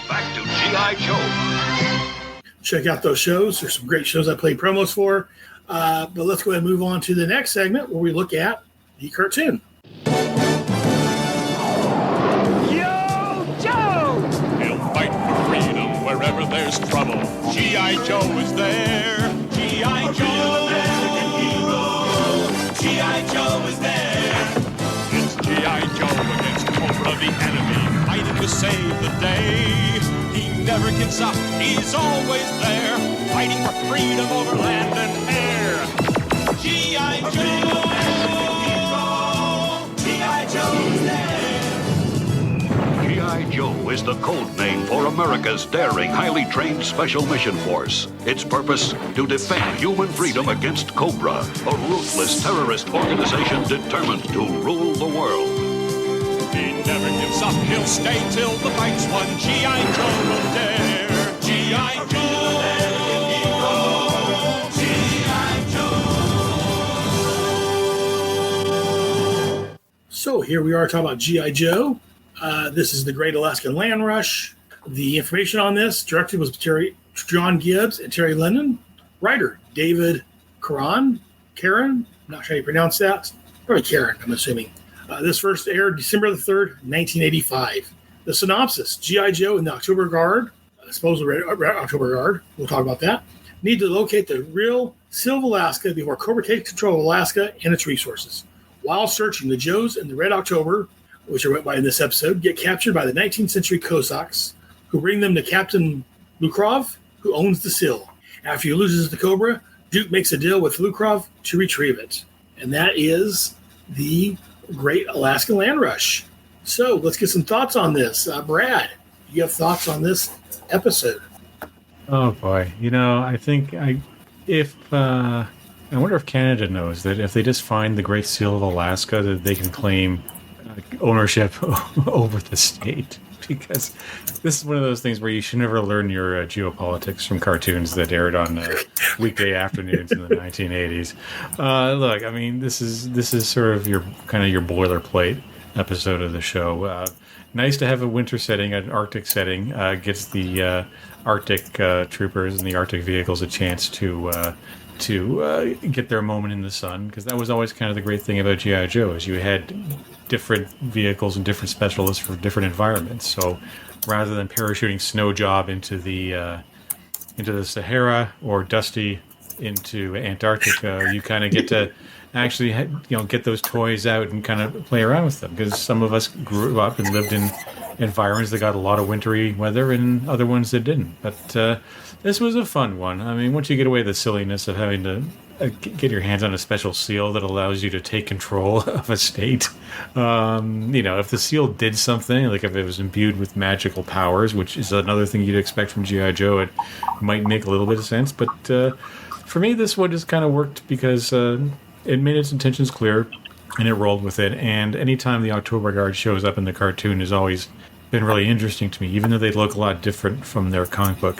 back to G.I. Joe. Check out those shows. There's some great shows I played promos for. But let's go ahead and move on to the next segment where we look at the cartoon. Yo, Joe! He'll fight for freedom wherever there's trouble. G.I. Joe is there. G.I. Joe, American hero. G.I. Joe is there. It's G.I. Joe against Cobra, the enemy, fighting to save the day. He never gives up, he's always there, fighting for freedom over land and air. G.I. Joe! G.I. Joe is there! G.I. Joe is the code name for America's daring, highly trained Special Mission Force. Its purpose, to defend human freedom against Cobra, a ruthless terrorist organization determined to rule the world. He never gives up, he'll stay till the fight's won. G.I. Joe will dare. G.I. Joe, American hero. G.I. Joe. So here we are talking about G.I. Joe. This is the Great Alaskan Land Rush. The information on this directed was John Gibbs and Terry Lennon. Writer David Karen, I'm not sure how you pronounce that. Probably Karen, I'm assuming. This first aired December the 3rd, 1985. The synopsis: G.I. Joe and the October Guard, supposedly October Guard, we'll talk about that, need to locate the real Seal of Alaska before Cobra takes control of Alaska and its resources. While searching, the Joes and the Red October, which are went by in this episode, get captured by the 19th century Cossacks, who bring them to Captain Lukrov, who owns the Seal. After he loses the Cobra, Duke makes a deal with Lukrov to retrieve it. And that is the Great Alaskan Land Rush. So let's get some thoughts on this. Brad, you have thoughts on this episode? Oh boy, I think I wonder if Canada knows that if they just find the Great Seal of Alaska, that they can claim ownership over the state. Because this is one of those things where you should never learn your geopolitics from cartoons that aired on weekday afternoons in the 1980s. Look, I mean, this is sort of your boilerplate episode of the show. Nice to have a winter setting, an Arctic setting. Gets the Arctic troopers and the Arctic vehicles a chance to get their moment in the sun, because that was always kind of the great thing about G.I. Joe, is you had different vehicles and different specialists for different environments. So rather than parachuting snow job into the Sahara or Dusty into Antarctica, you kind of get to actually get those toys out and kind of play around with them, because some of us grew up and lived in environments that got a lot of wintry weather and other ones that didn't. But this was a fun one. I mean, once you get away the silliness of having to get your hands on a special seal that allows you to take control of a state. If the seal did something, like if it was imbued with magical powers, which is another thing you'd expect from G.I. Joe, it might make a little bit of sense. But for me, this one just kind of worked because it made its intentions clear and it rolled with it. And anytime the October Guard shows up in the cartoon has always been really interesting to me, even though they look a lot different from their comic book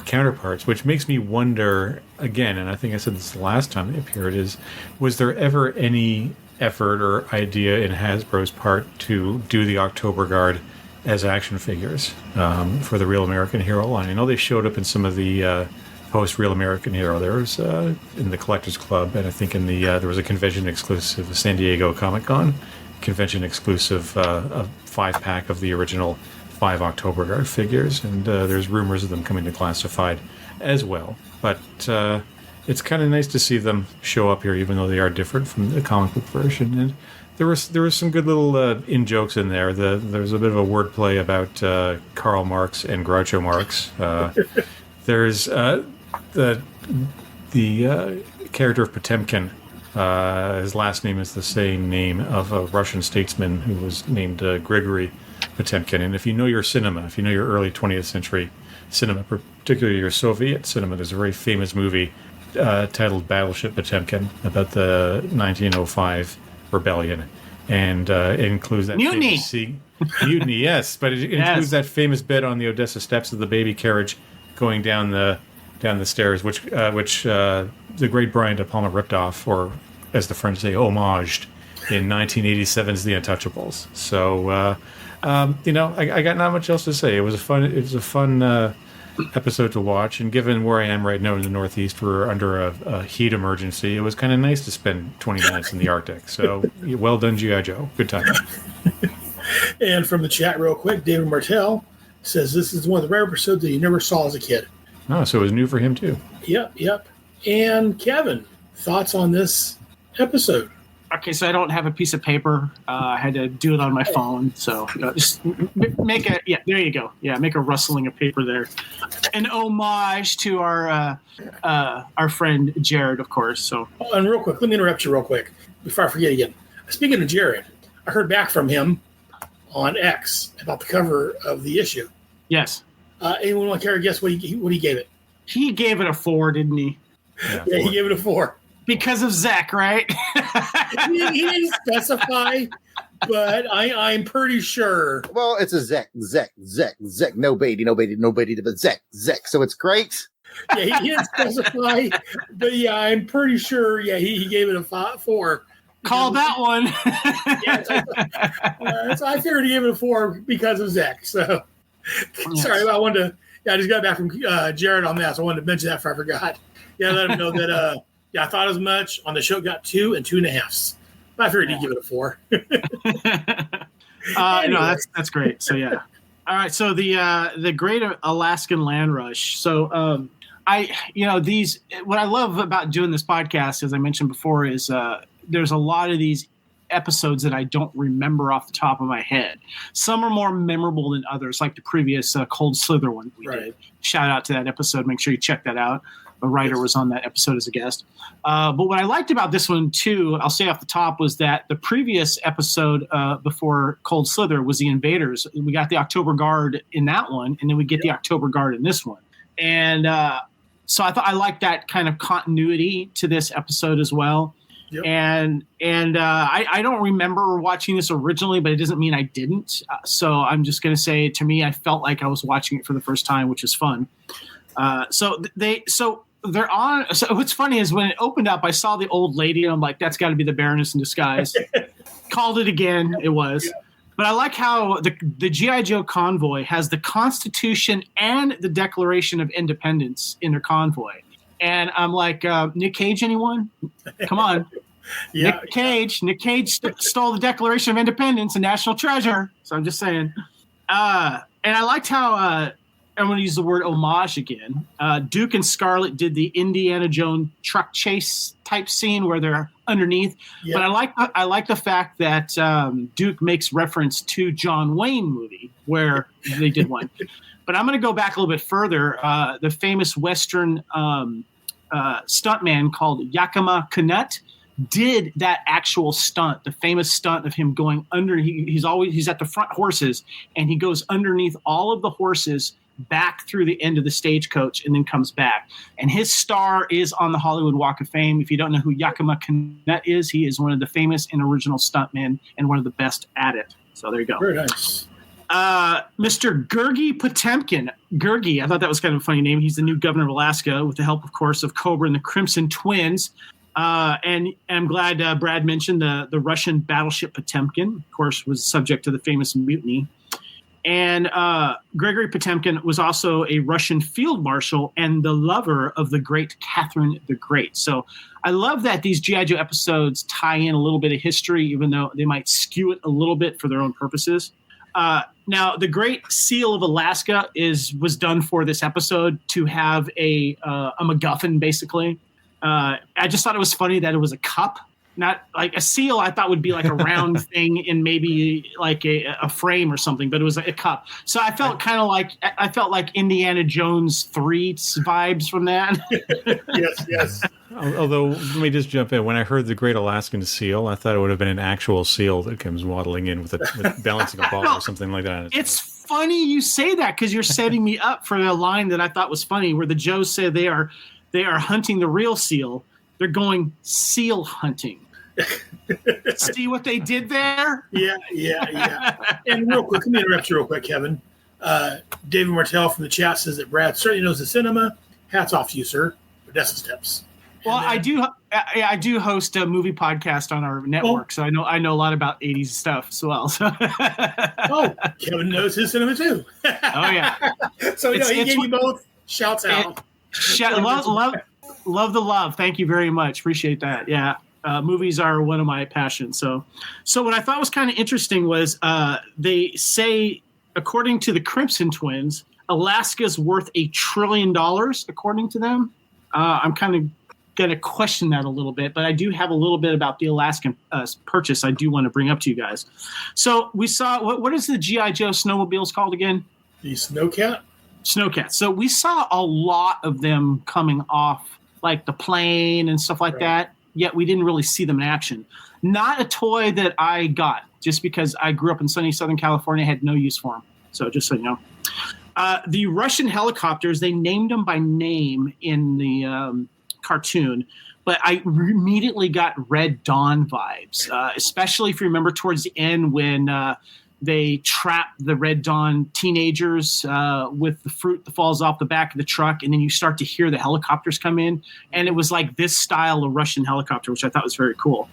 counterparts, which makes me wonder again, and I think I said this the last time they appeared, was there ever any effort or idea in Hasbro's part to do the October Guard as action figures for the Real American Hero line? I know they showed up in some of the post Real American Hero. There was in the Collectors Club, and I think in the there was a convention exclusive, San Diego Comic-Con convention exclusive, a 5-pack of the original 5 October Guard figures, and there's rumors of them coming to Classified as well. But it's kind of nice to see them show up here, even though they are different from the comic book version. And there was some good little in jokes in there. There was a bit of a wordplay about Karl Marx and Groucho Marx. There's the character of Potemkin. His last name is the same name of a Russian statesman who was named Grigory Potemkin. And if you know your cinema, if you know your early 20th century cinema, particularly your Soviet cinema, there's a very famous movie titled Battleship Potemkin about the 1905 rebellion. And it includes that Mutiny. Mutiny, yes. But it includes that famous bit on the Odessa steps of the baby carriage going down the stairs, which the great Brian De Palma ripped off, or as the French say, homaged, in 1987's The Untouchables. So, I got not much else to say. It was a fun episode to watch, and given where I am right now in the Northeast, we're under a heat emergency. It was kind of nice to spend 20 minutes in the Arctic. So, well done, G.I. Joe. Good time. And from the chat, real quick, David Martell says this is one of the rare episodes that you never saw as a kid. Oh, so it was new for him too. Yep. And Kevin, thoughts on this episode? Okay, so I don't have a piece of paper. I had to do it on my phone. So just make there you go. Yeah, make a rustling of paper there. An homage to our friend Jared, of course. So. Oh, and real quick, let me interrupt you real quick before I forget again. Speaking of Jared, I heard back from him on X about the cover of the issue. Yes. Anyone want to care to guess what he gave it? He gave it a 4, didn't he? Yeah, he gave it a 4. Because of Zek, right? He didn't specify, but I'm pretty sure. Well, it's a Zek. No Beatty, but Zek. So it's great. Yeah, he didn't specify, but yeah, I'm pretty sure. Yeah, he gave it a 4. Call that one. So I figured he gave it a 4 because of Zek. So sorry, but I wanted to. Yeah, I just got back from Jared on that, so I wanted to mention that before I forgot. Yeah, let him know that. I thought as much on the show. Got 2 and 2.5. But I figured he'd give it a 4. Anyway. No, that's great. So yeah. All right. So the Great Alaskan Land Rush. So what I love about doing this podcast, as I mentioned before, is there's a lot of these episodes that I don't remember off the top of my head. Some are more memorable than others, like the previous Cold Slither one we did. Shout out to that episode. Make sure you check that out. A writer was on that episode as a guest. But what I liked about this one, too, I'll say off the top, was that the previous episode before Cold Slither was the Invaders. We got the October Guard in that one, and then we get the October Guard in this one. And so I thought I liked that kind of continuity to this episode as well. Yep. And I don't remember watching this originally, but it doesn't mean I didn't. So I'm just going to say, to me, I felt like I was watching it for the first time, which is fun. So they're on. So what's funny is when it opened up, I saw the old lady, and I'm like, that's got to be the Baroness in disguise. Called it again. It was. Yeah. But I like how the G.I. Joe convoy has the Constitution and the Declaration of Independence in their convoy. And I'm like, Nick Cage, anyone? Come on. Yeah. Nick Cage stole the Declaration of Independence, a national treasure. So I'm just saying. And I liked how I'm going to use the word homage again. Duke and Scarlet did the Indiana Jones truck chase type scene where they're underneath. Yep. But I like the fact that Duke makes reference to John Wayne movie where they did one. But I'm going to go back a little bit further. The famous Western stuntman called Yakima Canutt did that actual stunt, the famous stunt of him going under. He's at the front horses, and he goes underneath all of the horses back through the end of the stagecoach and then comes back. And his star is on the Hollywood Walk of Fame. If you don't know who Yakima Canutt is, he is one of the famous and original stuntmen and one of the best at it. So there you go. Very nice. Mr. Gurgi Potemkin. Gurgi, I thought that was kind of a funny name. He's the new governor of Alaska with the help, of course, of Cobra and the Crimson Twins. And I'm glad Brad mentioned the Russian battleship Potemkin, of course, was subject to the famous mutiny. And Gregory Potemkin was also a Russian field marshal and the lover of the great Catherine the Great. So I love that these G.I. Joe episodes tie in a little bit of history, even though they might skew it a little bit for their own purposes. Now, the Great Seal of Alaska was done for this episode to have a MacGuffin, basically. I just thought it was funny that it was a cup. Not like a seal, I thought would be like a round thing in maybe like a frame or something, but it was a cup. So I felt like Indiana Jones 3 vibes from that. Yes. Although, let me just jump in. When I heard the Great Alaskan Seal, I thought it would have been an actual seal that comes waddling in with balancing a ball or something like that. It's funny you say that because you're setting me up for a line that I thought was funny, where the Joes say they are hunting the real seal. They're going seal hunting. See what they did there? Yeah. And real quick, let me interrupt you real quick, Kevin. David Martell from the chat says that Brad certainly knows the cinema. Hats off to you, sir. Odessa Steps. Well, I do host a movie podcast on our network, so I know a lot about 80s stuff as well. So. Kevin knows his cinema too. Oh yeah. So he gave you both. Shouts out. Love the love. Thank you very much. Appreciate that. Yeah. Movies are one of my passions. So what I thought was kind of interesting was they say, according to the Crimson Twins, Alaska's worth $1 trillion, according to them. I'm kind of going to question that a little bit, but I do have a little bit about the Alaskan purchase I do want to bring up to you guys. So we saw, what is the G.I. Joe snowmobiles called again? The Snowcat. Snowcat. So we saw a lot of them coming off like the plane and stuff like that. Yet we didn't really see them in action. Not a toy that I got, just because I grew up in sunny Southern California, had no use for them. So just so you know. The Russian helicopters, they named them by name in the cartoon. but I immediately got Red Dawn vibes, especially if you remember towards the end when they trap the Red Dawn teenagers with the fruit that falls off the back of the truck, and then you start to hear the helicopters come in, and it was like this style of Russian helicopter, which I thought was very cool.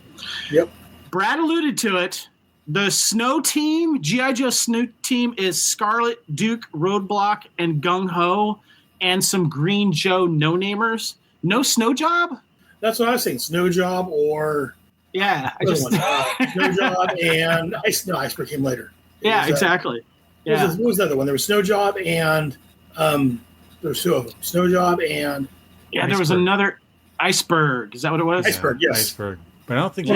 Yep. Brad alluded to it. The snow team, G.I. Joe snow team, is Scarlet, Duke, Roadblock, and Gung Ho, and some Green Joe no-namers. No Snow Job? That's what I was saying. Snow Job or... Yeah. Snow Job and Iceberg came later. Yeah, exactly. What was the other one? There was Snow Job and there was two of them. Snow Job and... Yeah, there was another Iceberg. Is that what it was? Iceberg, yes. Iceberg. But I don't think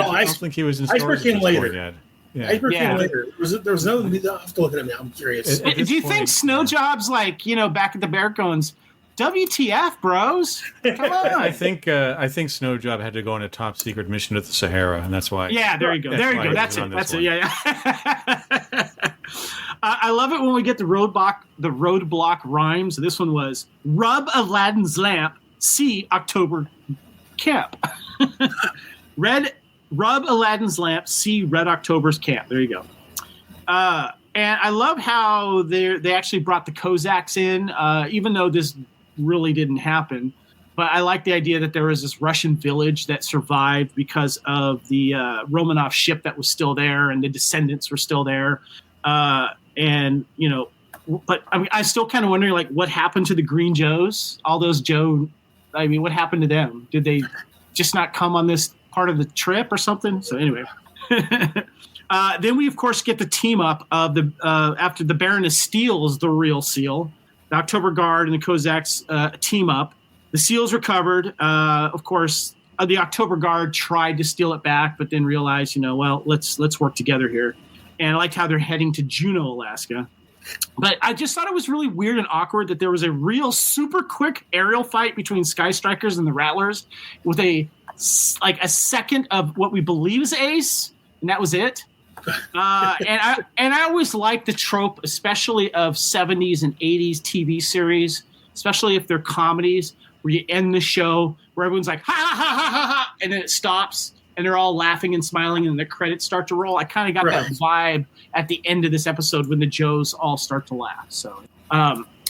he was in stores Iceberg came later. Yet. Yeah. Iceberg came later. There was another. I'll have to look at it now. I'm curious. Do you think Snow Job's like, back at the Bear Cones, WTF, bros? Come on. I think Snow Job had to go on a top secret mission to the Sahara, and that's why. Yeah, there you go. That's it. Yeah. I love it when we get the roadblock rhymes. This one was rub Aladdin's lamp, see October camp. Rub Aladdin's lamp, see Red October's camp. There you go. And I love how they actually brought the Cossacks in, even though this really didn't happen. But I like the idea that there was this Russian village that survived because of the Romanov ship that was still there, and the descendants were still there. But I'm still kind of wondering, like, what happened to the Green Joes? All those what happened to them? Did they just not come on this part of the trip or something? So anyway, then we of course get the team up of the after the Baroness steals the real seal, the October Guard and the Cossacks team up. The seal's recovered. Of course, the October Guard tried to steal it back, but then realized, let's work together here. And I liked how they're heading to Juneau, Alaska. But I just thought it was really weird and awkward that there was a real super quick aerial fight between Sky Strikers and the Rattlers with a second of what we believe is Ace, and that was it. And I always like the trope, especially of 70s and 80s TV series, especially if they're comedies, where you end the show where everyone's like, ha, ha, ha, ha, ha, ha, and then it stops, and they're all laughing and smiling, and the credits start to roll. I kind of got that vibe at the end of this episode when the Joes all start to laugh. So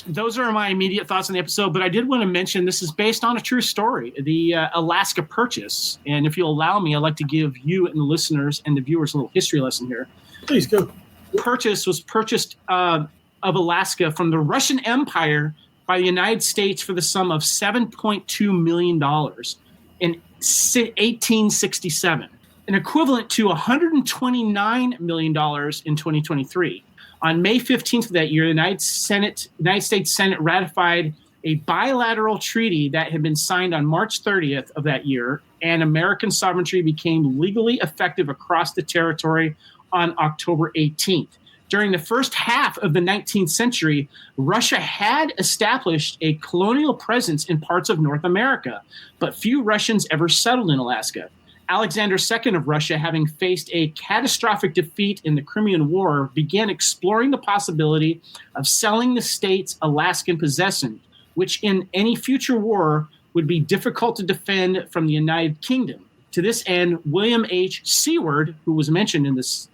those are my immediate thoughts on the episode, but I did want to mention this is based on a true story, the Alaska Purchase. And if you'll allow me, I'd like to give you and the listeners and the viewers a little history lesson here. Please go. Purchase was purchased of Alaska from the Russian Empire by the United States for the sum of $7.2 million in 1867, an equivalent to $129 million in 2023. On May 15th of that year, the United States Senate ratified a bilateral treaty that had been signed on March 30th of that year, and American sovereignty became legally effective across the territory on October 18th. During the first half of the 19th century, Russia had established a colonial presence in parts of North America, but few Russians ever settled in Alaska. Alexander II of Russia, having faced a catastrophic defeat in the Crimean War, began exploring the possibility of selling the state's Alaskan possessions, which in any future war would be difficult to defend from the United Kingdom. To this end, William H. Seward, who was mentioned in this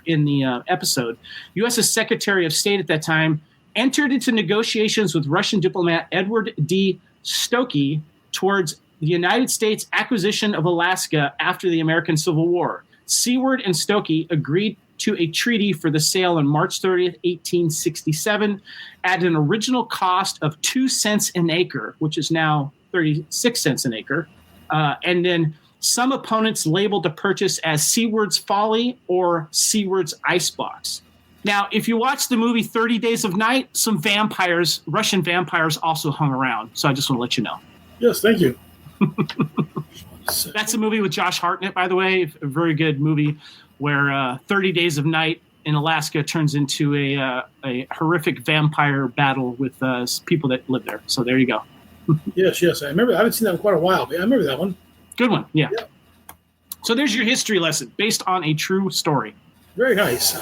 in the episode, U.S. Secretary of State at that time, entered into negotiations with Russian diplomat Edward D. Stokey towards the United States acquisition of Alaska after the American Civil War. Seward and Stokey agreed to a treaty for the sale on March 30th, 1867, at an original cost of 2 cents an acre, which is now 36 cents an acre. And then some opponents labeled the purchase as Seward's Folly or Seward's Icebox. Now, if you watch the movie 30 Days of Night, some vampires, Russian vampires, also hung around. So I just want to let you know. Yes, thank you. That's a movie with Josh Hartnett, by the way, a very good movie where 30 Days of Night in Alaska turns into a horrific vampire battle with people that live there. So there you go. Yes. I remember. I haven't seen that in quite a while, but I remember that one. Good one. Yeah. So there's your history lesson based on a true story. Very nice.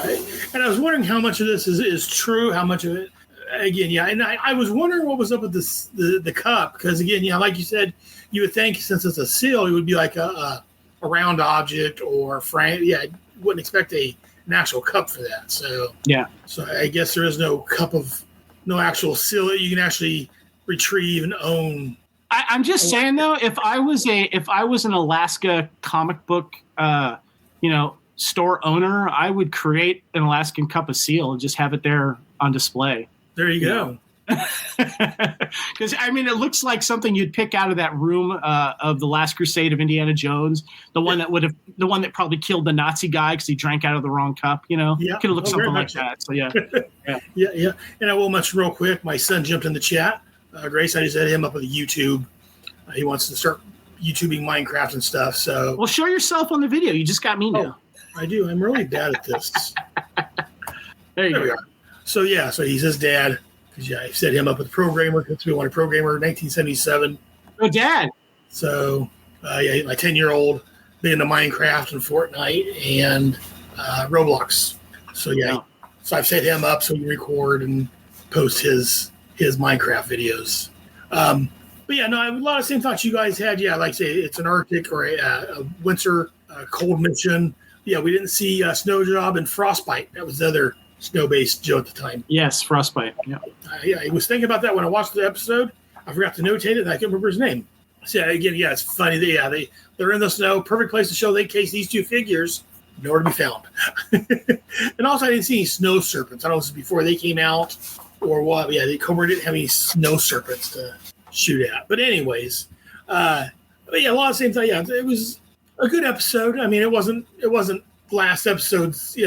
And I was wondering how much of this is true, how much of it again, yeah, and I was wondering what was up with this the cup, because again, yeah, like you said, you would think since it's a seal, it would be like a round object or frame. Yeah, I wouldn't expect an actual cup for that. So yeah, so I guess there is no actual seal that you can actually retrieve and own. I'm just saying though, if I was an Alaska comic book, store owner, I would create an Alaskan cup of seal and just have it there on display. There you go. Because I mean, it looks like something you'd pick out of that room of the Last Crusade of Indiana Jones, the one that probably killed the Nazi guy because he drank out of the wrong cup. Could have looked something like that. So yeah. yeah. And I will mention real quick, my son jumped in the chat. Grace, I just had him up with YouTube. He wants to start YouTubing Minecraft and stuff. So well, show yourself on the video. You just got me now. I do. I'm really bad at this. There you go. Are. So so he's his dad. Because I set him up with a programmer. Because we wanted a programmer in 1977. Oh, Dad. So my 10-year-old been into Minecraft and Fortnite and Roblox. So so I've set him up so he can record and post his Minecraft videos. But a lot of same thoughts you guys had. Yeah, like say it's an Arctic or a winter cold mission. Yeah, we didn't see Snow Job and Frostbite. That was the other snow-based Joe at the time. Yes, Frostbite. Yeah. I was thinking about that when I watched the episode. I forgot to notate it, and I can't remember his name. So again, it's funny. They're in the snow. Perfect place to show in case these two figures nowhere to be found. And also, I didn't see any snow serpents. I don't know if this was before they came out or what. Yeah, Cobra didn't have any snow serpents to shoot at. But anyways, a lot of same thing. Yeah, it was a good episode. I mean, it wasn't last episode's,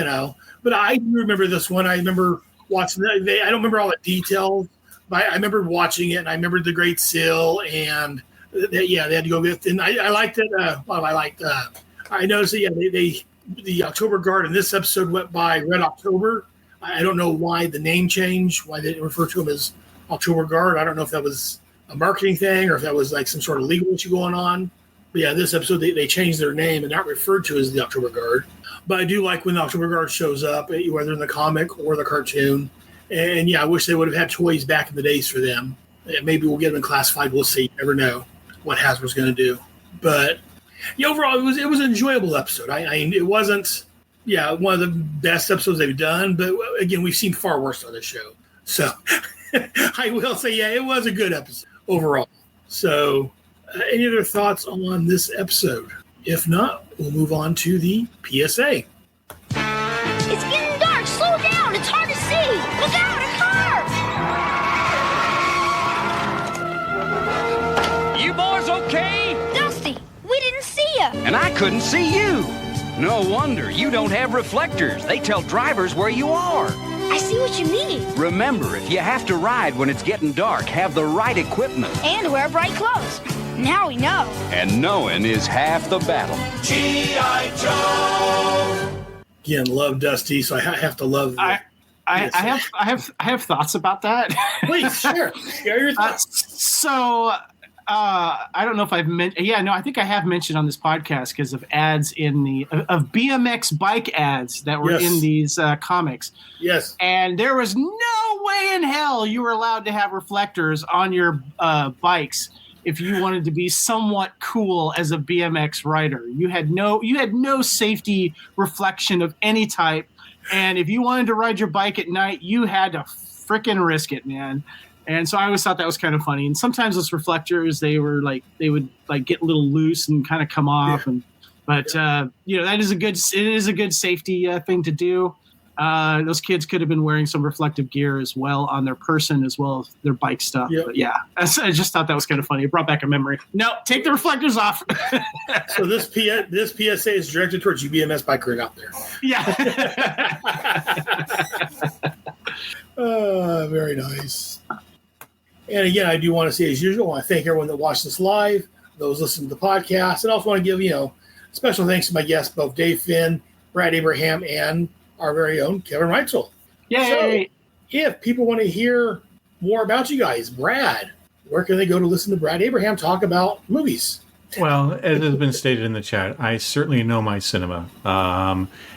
but I do remember this one. I remember watching that. I don't remember all the details, but I remember watching it, and I remember the Great Seal, and they had to go with. And I liked it. I noticed that the October Guard in this episode went by Red October. I don't know why the name changed, why they didn't refer to him as October Guard. I don't know if that was a marketing thing or if that was like some sort of legal issue going on. But this episode they changed their name and not referred to as the October Guard. But I do like when the October Guard shows up, whether in the comic or the cartoon. And I wish they would have had toys back in the days for them. Maybe we'll get them classified. We'll see. You never know what Hasbro's going to do. But overall, it was an enjoyable episode. It wasn't one of the best episodes they've done. But again, we've seen far worse on this show. So I will say, it was a good episode overall. So any other thoughts on this episode? If not, we'll move on to the PSA. It's getting dark. Slow down. It's hard to see. Look out, a car. You boys okay? Dusty, we didn't see you. And I couldn't see you. No wonder you don't have reflectors. They tell drivers where you are. I see what you mean. Remember, if you have to ride when it's getting dark, have the right equipment. And wear bright clothes. Now we know. And knowing is half the battle. G.I. Joe. Again, love Dusty, so I have to love. I have thoughts about that. Please share your thoughts. I don't know if I've mentioned. I think I have mentioned on this podcast because of ads of BMX bike ads that were in these comics. Yes, and there was no way in hell you were allowed to have reflectors on your bikes if you wanted to be somewhat cool as a BMX rider. You had no safety reflection of any type, and if you wanted to ride your bike at night, you had to frickin' risk it, man. And so I always thought that was kind of funny. And sometimes those reflectors, they would get a little loose and kind of come off. But that is a good safety thing to do. Those kids could have been wearing some reflective gear as well on their person as well as their bike stuff. Yep. But I just thought that was kind of funny. It brought back a memory. No, take the reflectors off. So this PSA is directed towards you BMS biker out there. Yeah. Very nice. And again, I do want to say, as usual, I want to thank everyone that watched this live, those listening to the podcast, and also want to give special thanks to my guests, both Dave Finn, Brad Abraham, and our very own Kevin Reitzel. Yay! So, if people want to hear more about you guys, Brad, where can they go to listen to Brad Abraham talk about movies? Well, as has been stated in the chat, I certainly know my cinema.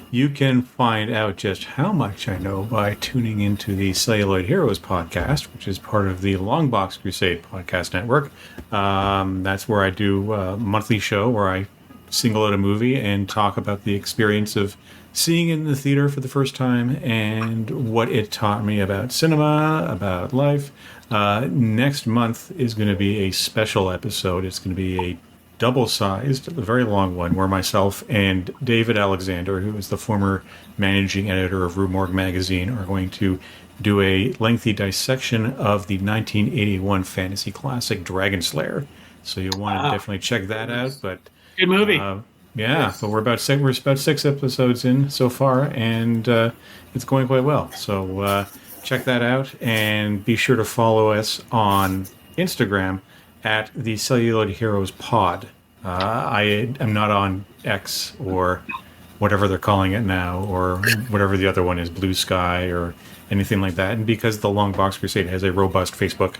You can find out just how much I know by tuning into the Celluloid Heroes podcast, which is part of the Longbox Crusade podcast network. That's where I do a monthly show where I single out a movie and talk about the experience of seeing it in the theater for the first time and what it taught me about cinema, about life. Next month is going to be a special episode. It's going to be a double-sized, a very long one, where myself and David Alexander, who is the former managing editor of Rue Morgue magazine, are going to do a lengthy dissection of the 1981 fantasy classic Dragon Slayer. So you'll want to definitely check that out. But good movie. But we're about 6 episodes in so far, and it's going quite well. So check that out, and be sure to follow us on Instagram at the Celluloid Heroes Pod. I am not on X or whatever they're calling it now, or whatever the other one is, Blue Sky or anything like that. And because the Longbox Crusade has a robust Facebook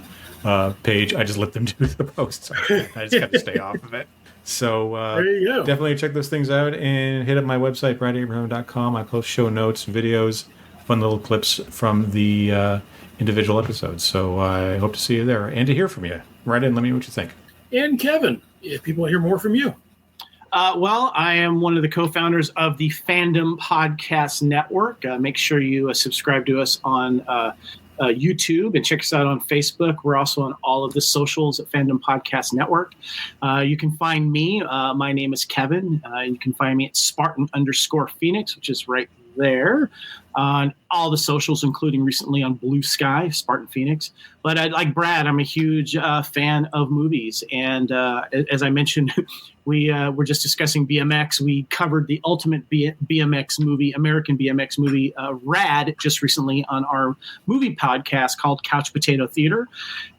page, I just let them do the posts. I just have to stay off of it. So there you go. Definitely check those things out and hit up my website, BradAbraham.com. I post show notes, videos, fun little clips from the individual episodes. So I hope to see you there and to hear from you. Write in, let me know what you think. And Kevin, if people want to hear more from you. Well, I am one of the co-founders of the Fandom Podcast Network. Make sure you subscribe to us on YouTube and check us out on Facebook. We're also on all of the socials at Fandom Podcast Network. You can find me. My name is Kevin. You can find me at Spartan_Phoenix, which is right there on all the socials, including recently on Blue Sky, Spartan Phoenix. But like Brad, I'm a huge fan of movies. And as I mentioned, we were just discussing BMX. We covered the ultimate BMX movie, American BMX movie, Rad, just recently on our movie podcast called Couch Potato Theater.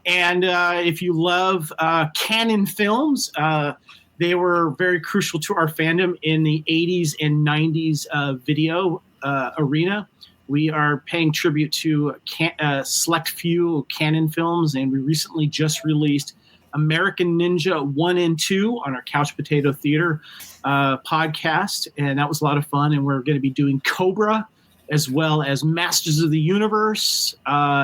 And if you love canon films, they were very crucial to our fandom in the 80s and 90s video arena. We are paying tribute to select few canon films, and we recently just released American Ninja 1 and 2 on our Couch Potato Theater podcast, and that was a lot of fun. And we're going to be doing Cobra, as well as Masters of the Universe,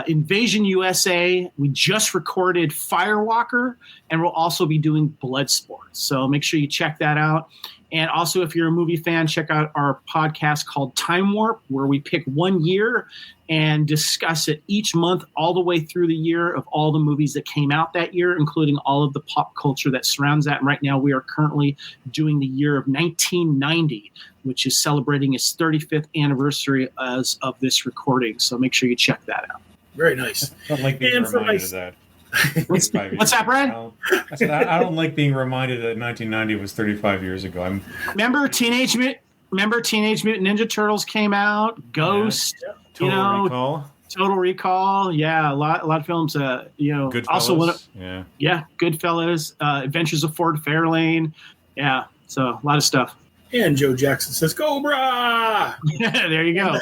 Invasion USA. We just recorded Firewalker, and we'll also be doing Bloodsport. So make sure you check that out. And also, if you're a movie fan, check out our podcast called Time Warp, where we pick one year and discuss it each month all the way through the year of all the movies that came out that year, including all of the pop culture that surrounds that. And right now, we are currently doing the year of 1990, which is celebrating its 35th anniversary as of this recording. So make sure you check that out. Very nice. I don't like being reminded of that. What's that, Brad? I said I don't like being reminded that 1990 was 35 years ago. Remember Teenage Mutant Ninja Turtles came out, Ghost, Total Recall. Total Recall, yeah, a lot of films. Goodfellas, also Goodfellas, Adventures of Ford Fairlane, yeah. So a lot of stuff. And Joe Jackson says Cobra. There you go.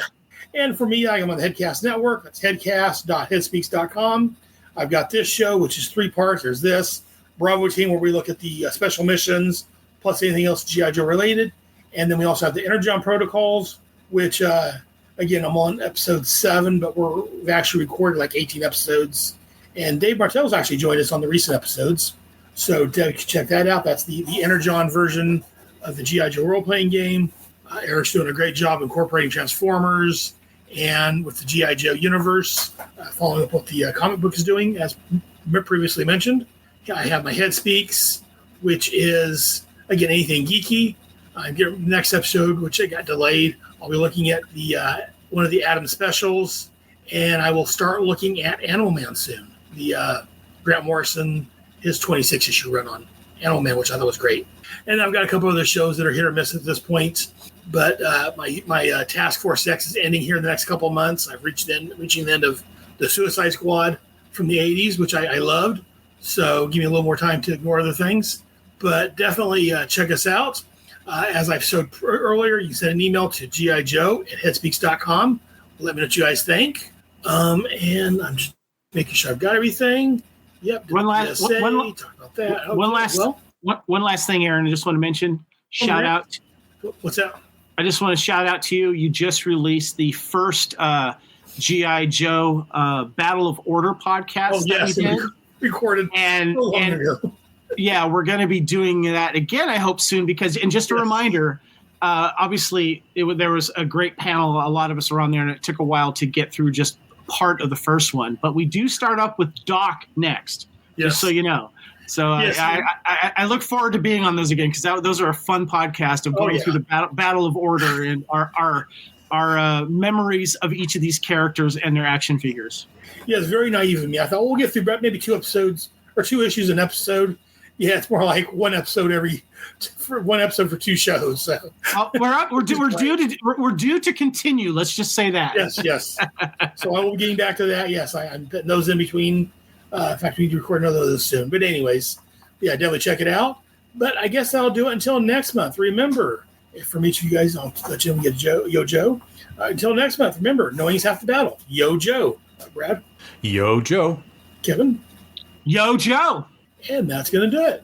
And for me, I am on the Headcast Network. That's headcast.headspeaks.com. I've got this show, which is 3 parts. There's this Bravo Team, where we look at the special missions, plus anything else G.I. Joe related. And then we also have the Energon Protocols, which, again, I'm on episode 7, but we've actually recorded like 18 episodes. And Dave Martell's actually joined us on the recent episodes. So check that out. That's the Energon version of the G.I. Joe role-playing game. Eric's doing a great job incorporating Transformers and with the G.I. Joe universe, following up what the comic book is doing, as previously mentioned. I have my Head Speaks, which is, again, anything geeky. Next episode, which I got delayed, I'll be looking at the one of the Adam specials, and I will start looking at Animal Man soon. The Grant Morrison, his 26-issue run on Animal Man, which I thought was great. And I've got a couple other shows that are hit or miss at this point. But my Task Force X is ending here in the next couple of months. I've reaching the end of the Suicide Squad from the 80s, which I loved. So give me a little more time to ignore other things. But definitely check us out. As I've showed earlier, you can send an email to gijoe@headspeaks.com. Let me know what you guys think. And I'm just making sure I've got everything. Yep. One last thing, Aaron. I just want to mention. Shout out. What's that? I just want to shout out to you. You just released the first G.I. Joe Battle of Order podcast that we did. Recorded and so long ago. Yeah, we're going to be doing that again, I hope soon, because, and just a reminder, obviously there was a great panel. A lot of us were on there, and it took a while to get through just part of the first one. But we do start up with Doc next, just so you know. So Yes. I look forward to being on those again, because those are a fun podcast of going through the Battle of Order and our memories of each of these characters and their action figures. Yeah, it's very naive of me. I thought we'll get through maybe 2 episodes or 2 issues an episode. Yeah, it's more like one episode for 2 shows. So. We're due to continue. Let's just say that. Yes. So I will be getting back to that. Yes, I'm putting those in between. In fact, we need to record another of those soon. But anyways, yeah, definitely check it out. But I guess I'll do it until next month. Remember, from each of you guys, I'll let you get Yo Joe. Until next month, remember, knowing is half the battle. Yo Joe. Brad. Yo Joe. Kevin. Yo Joe. And that's going to do it.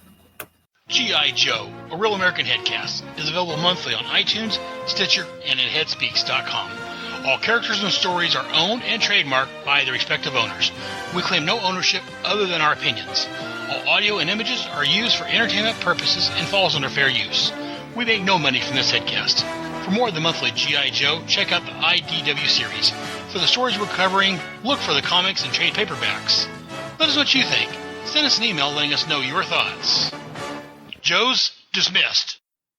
G.I. Joe, a Real American Headcast, is available monthly on iTunes, Stitcher, and at headspeaks.com. All characters and stories are owned and trademarked by their respective owners. We claim no ownership other than our opinions. All audio and images are used for entertainment purposes and falls under fair use. We make no money from this headcast. For more of the monthly G.I. Joe, check out the IDW series. For the stories we're covering, look for the comics and trade paperbacks. Let us know what you think. Send us an email letting us know your thoughts. Joe's dismissed.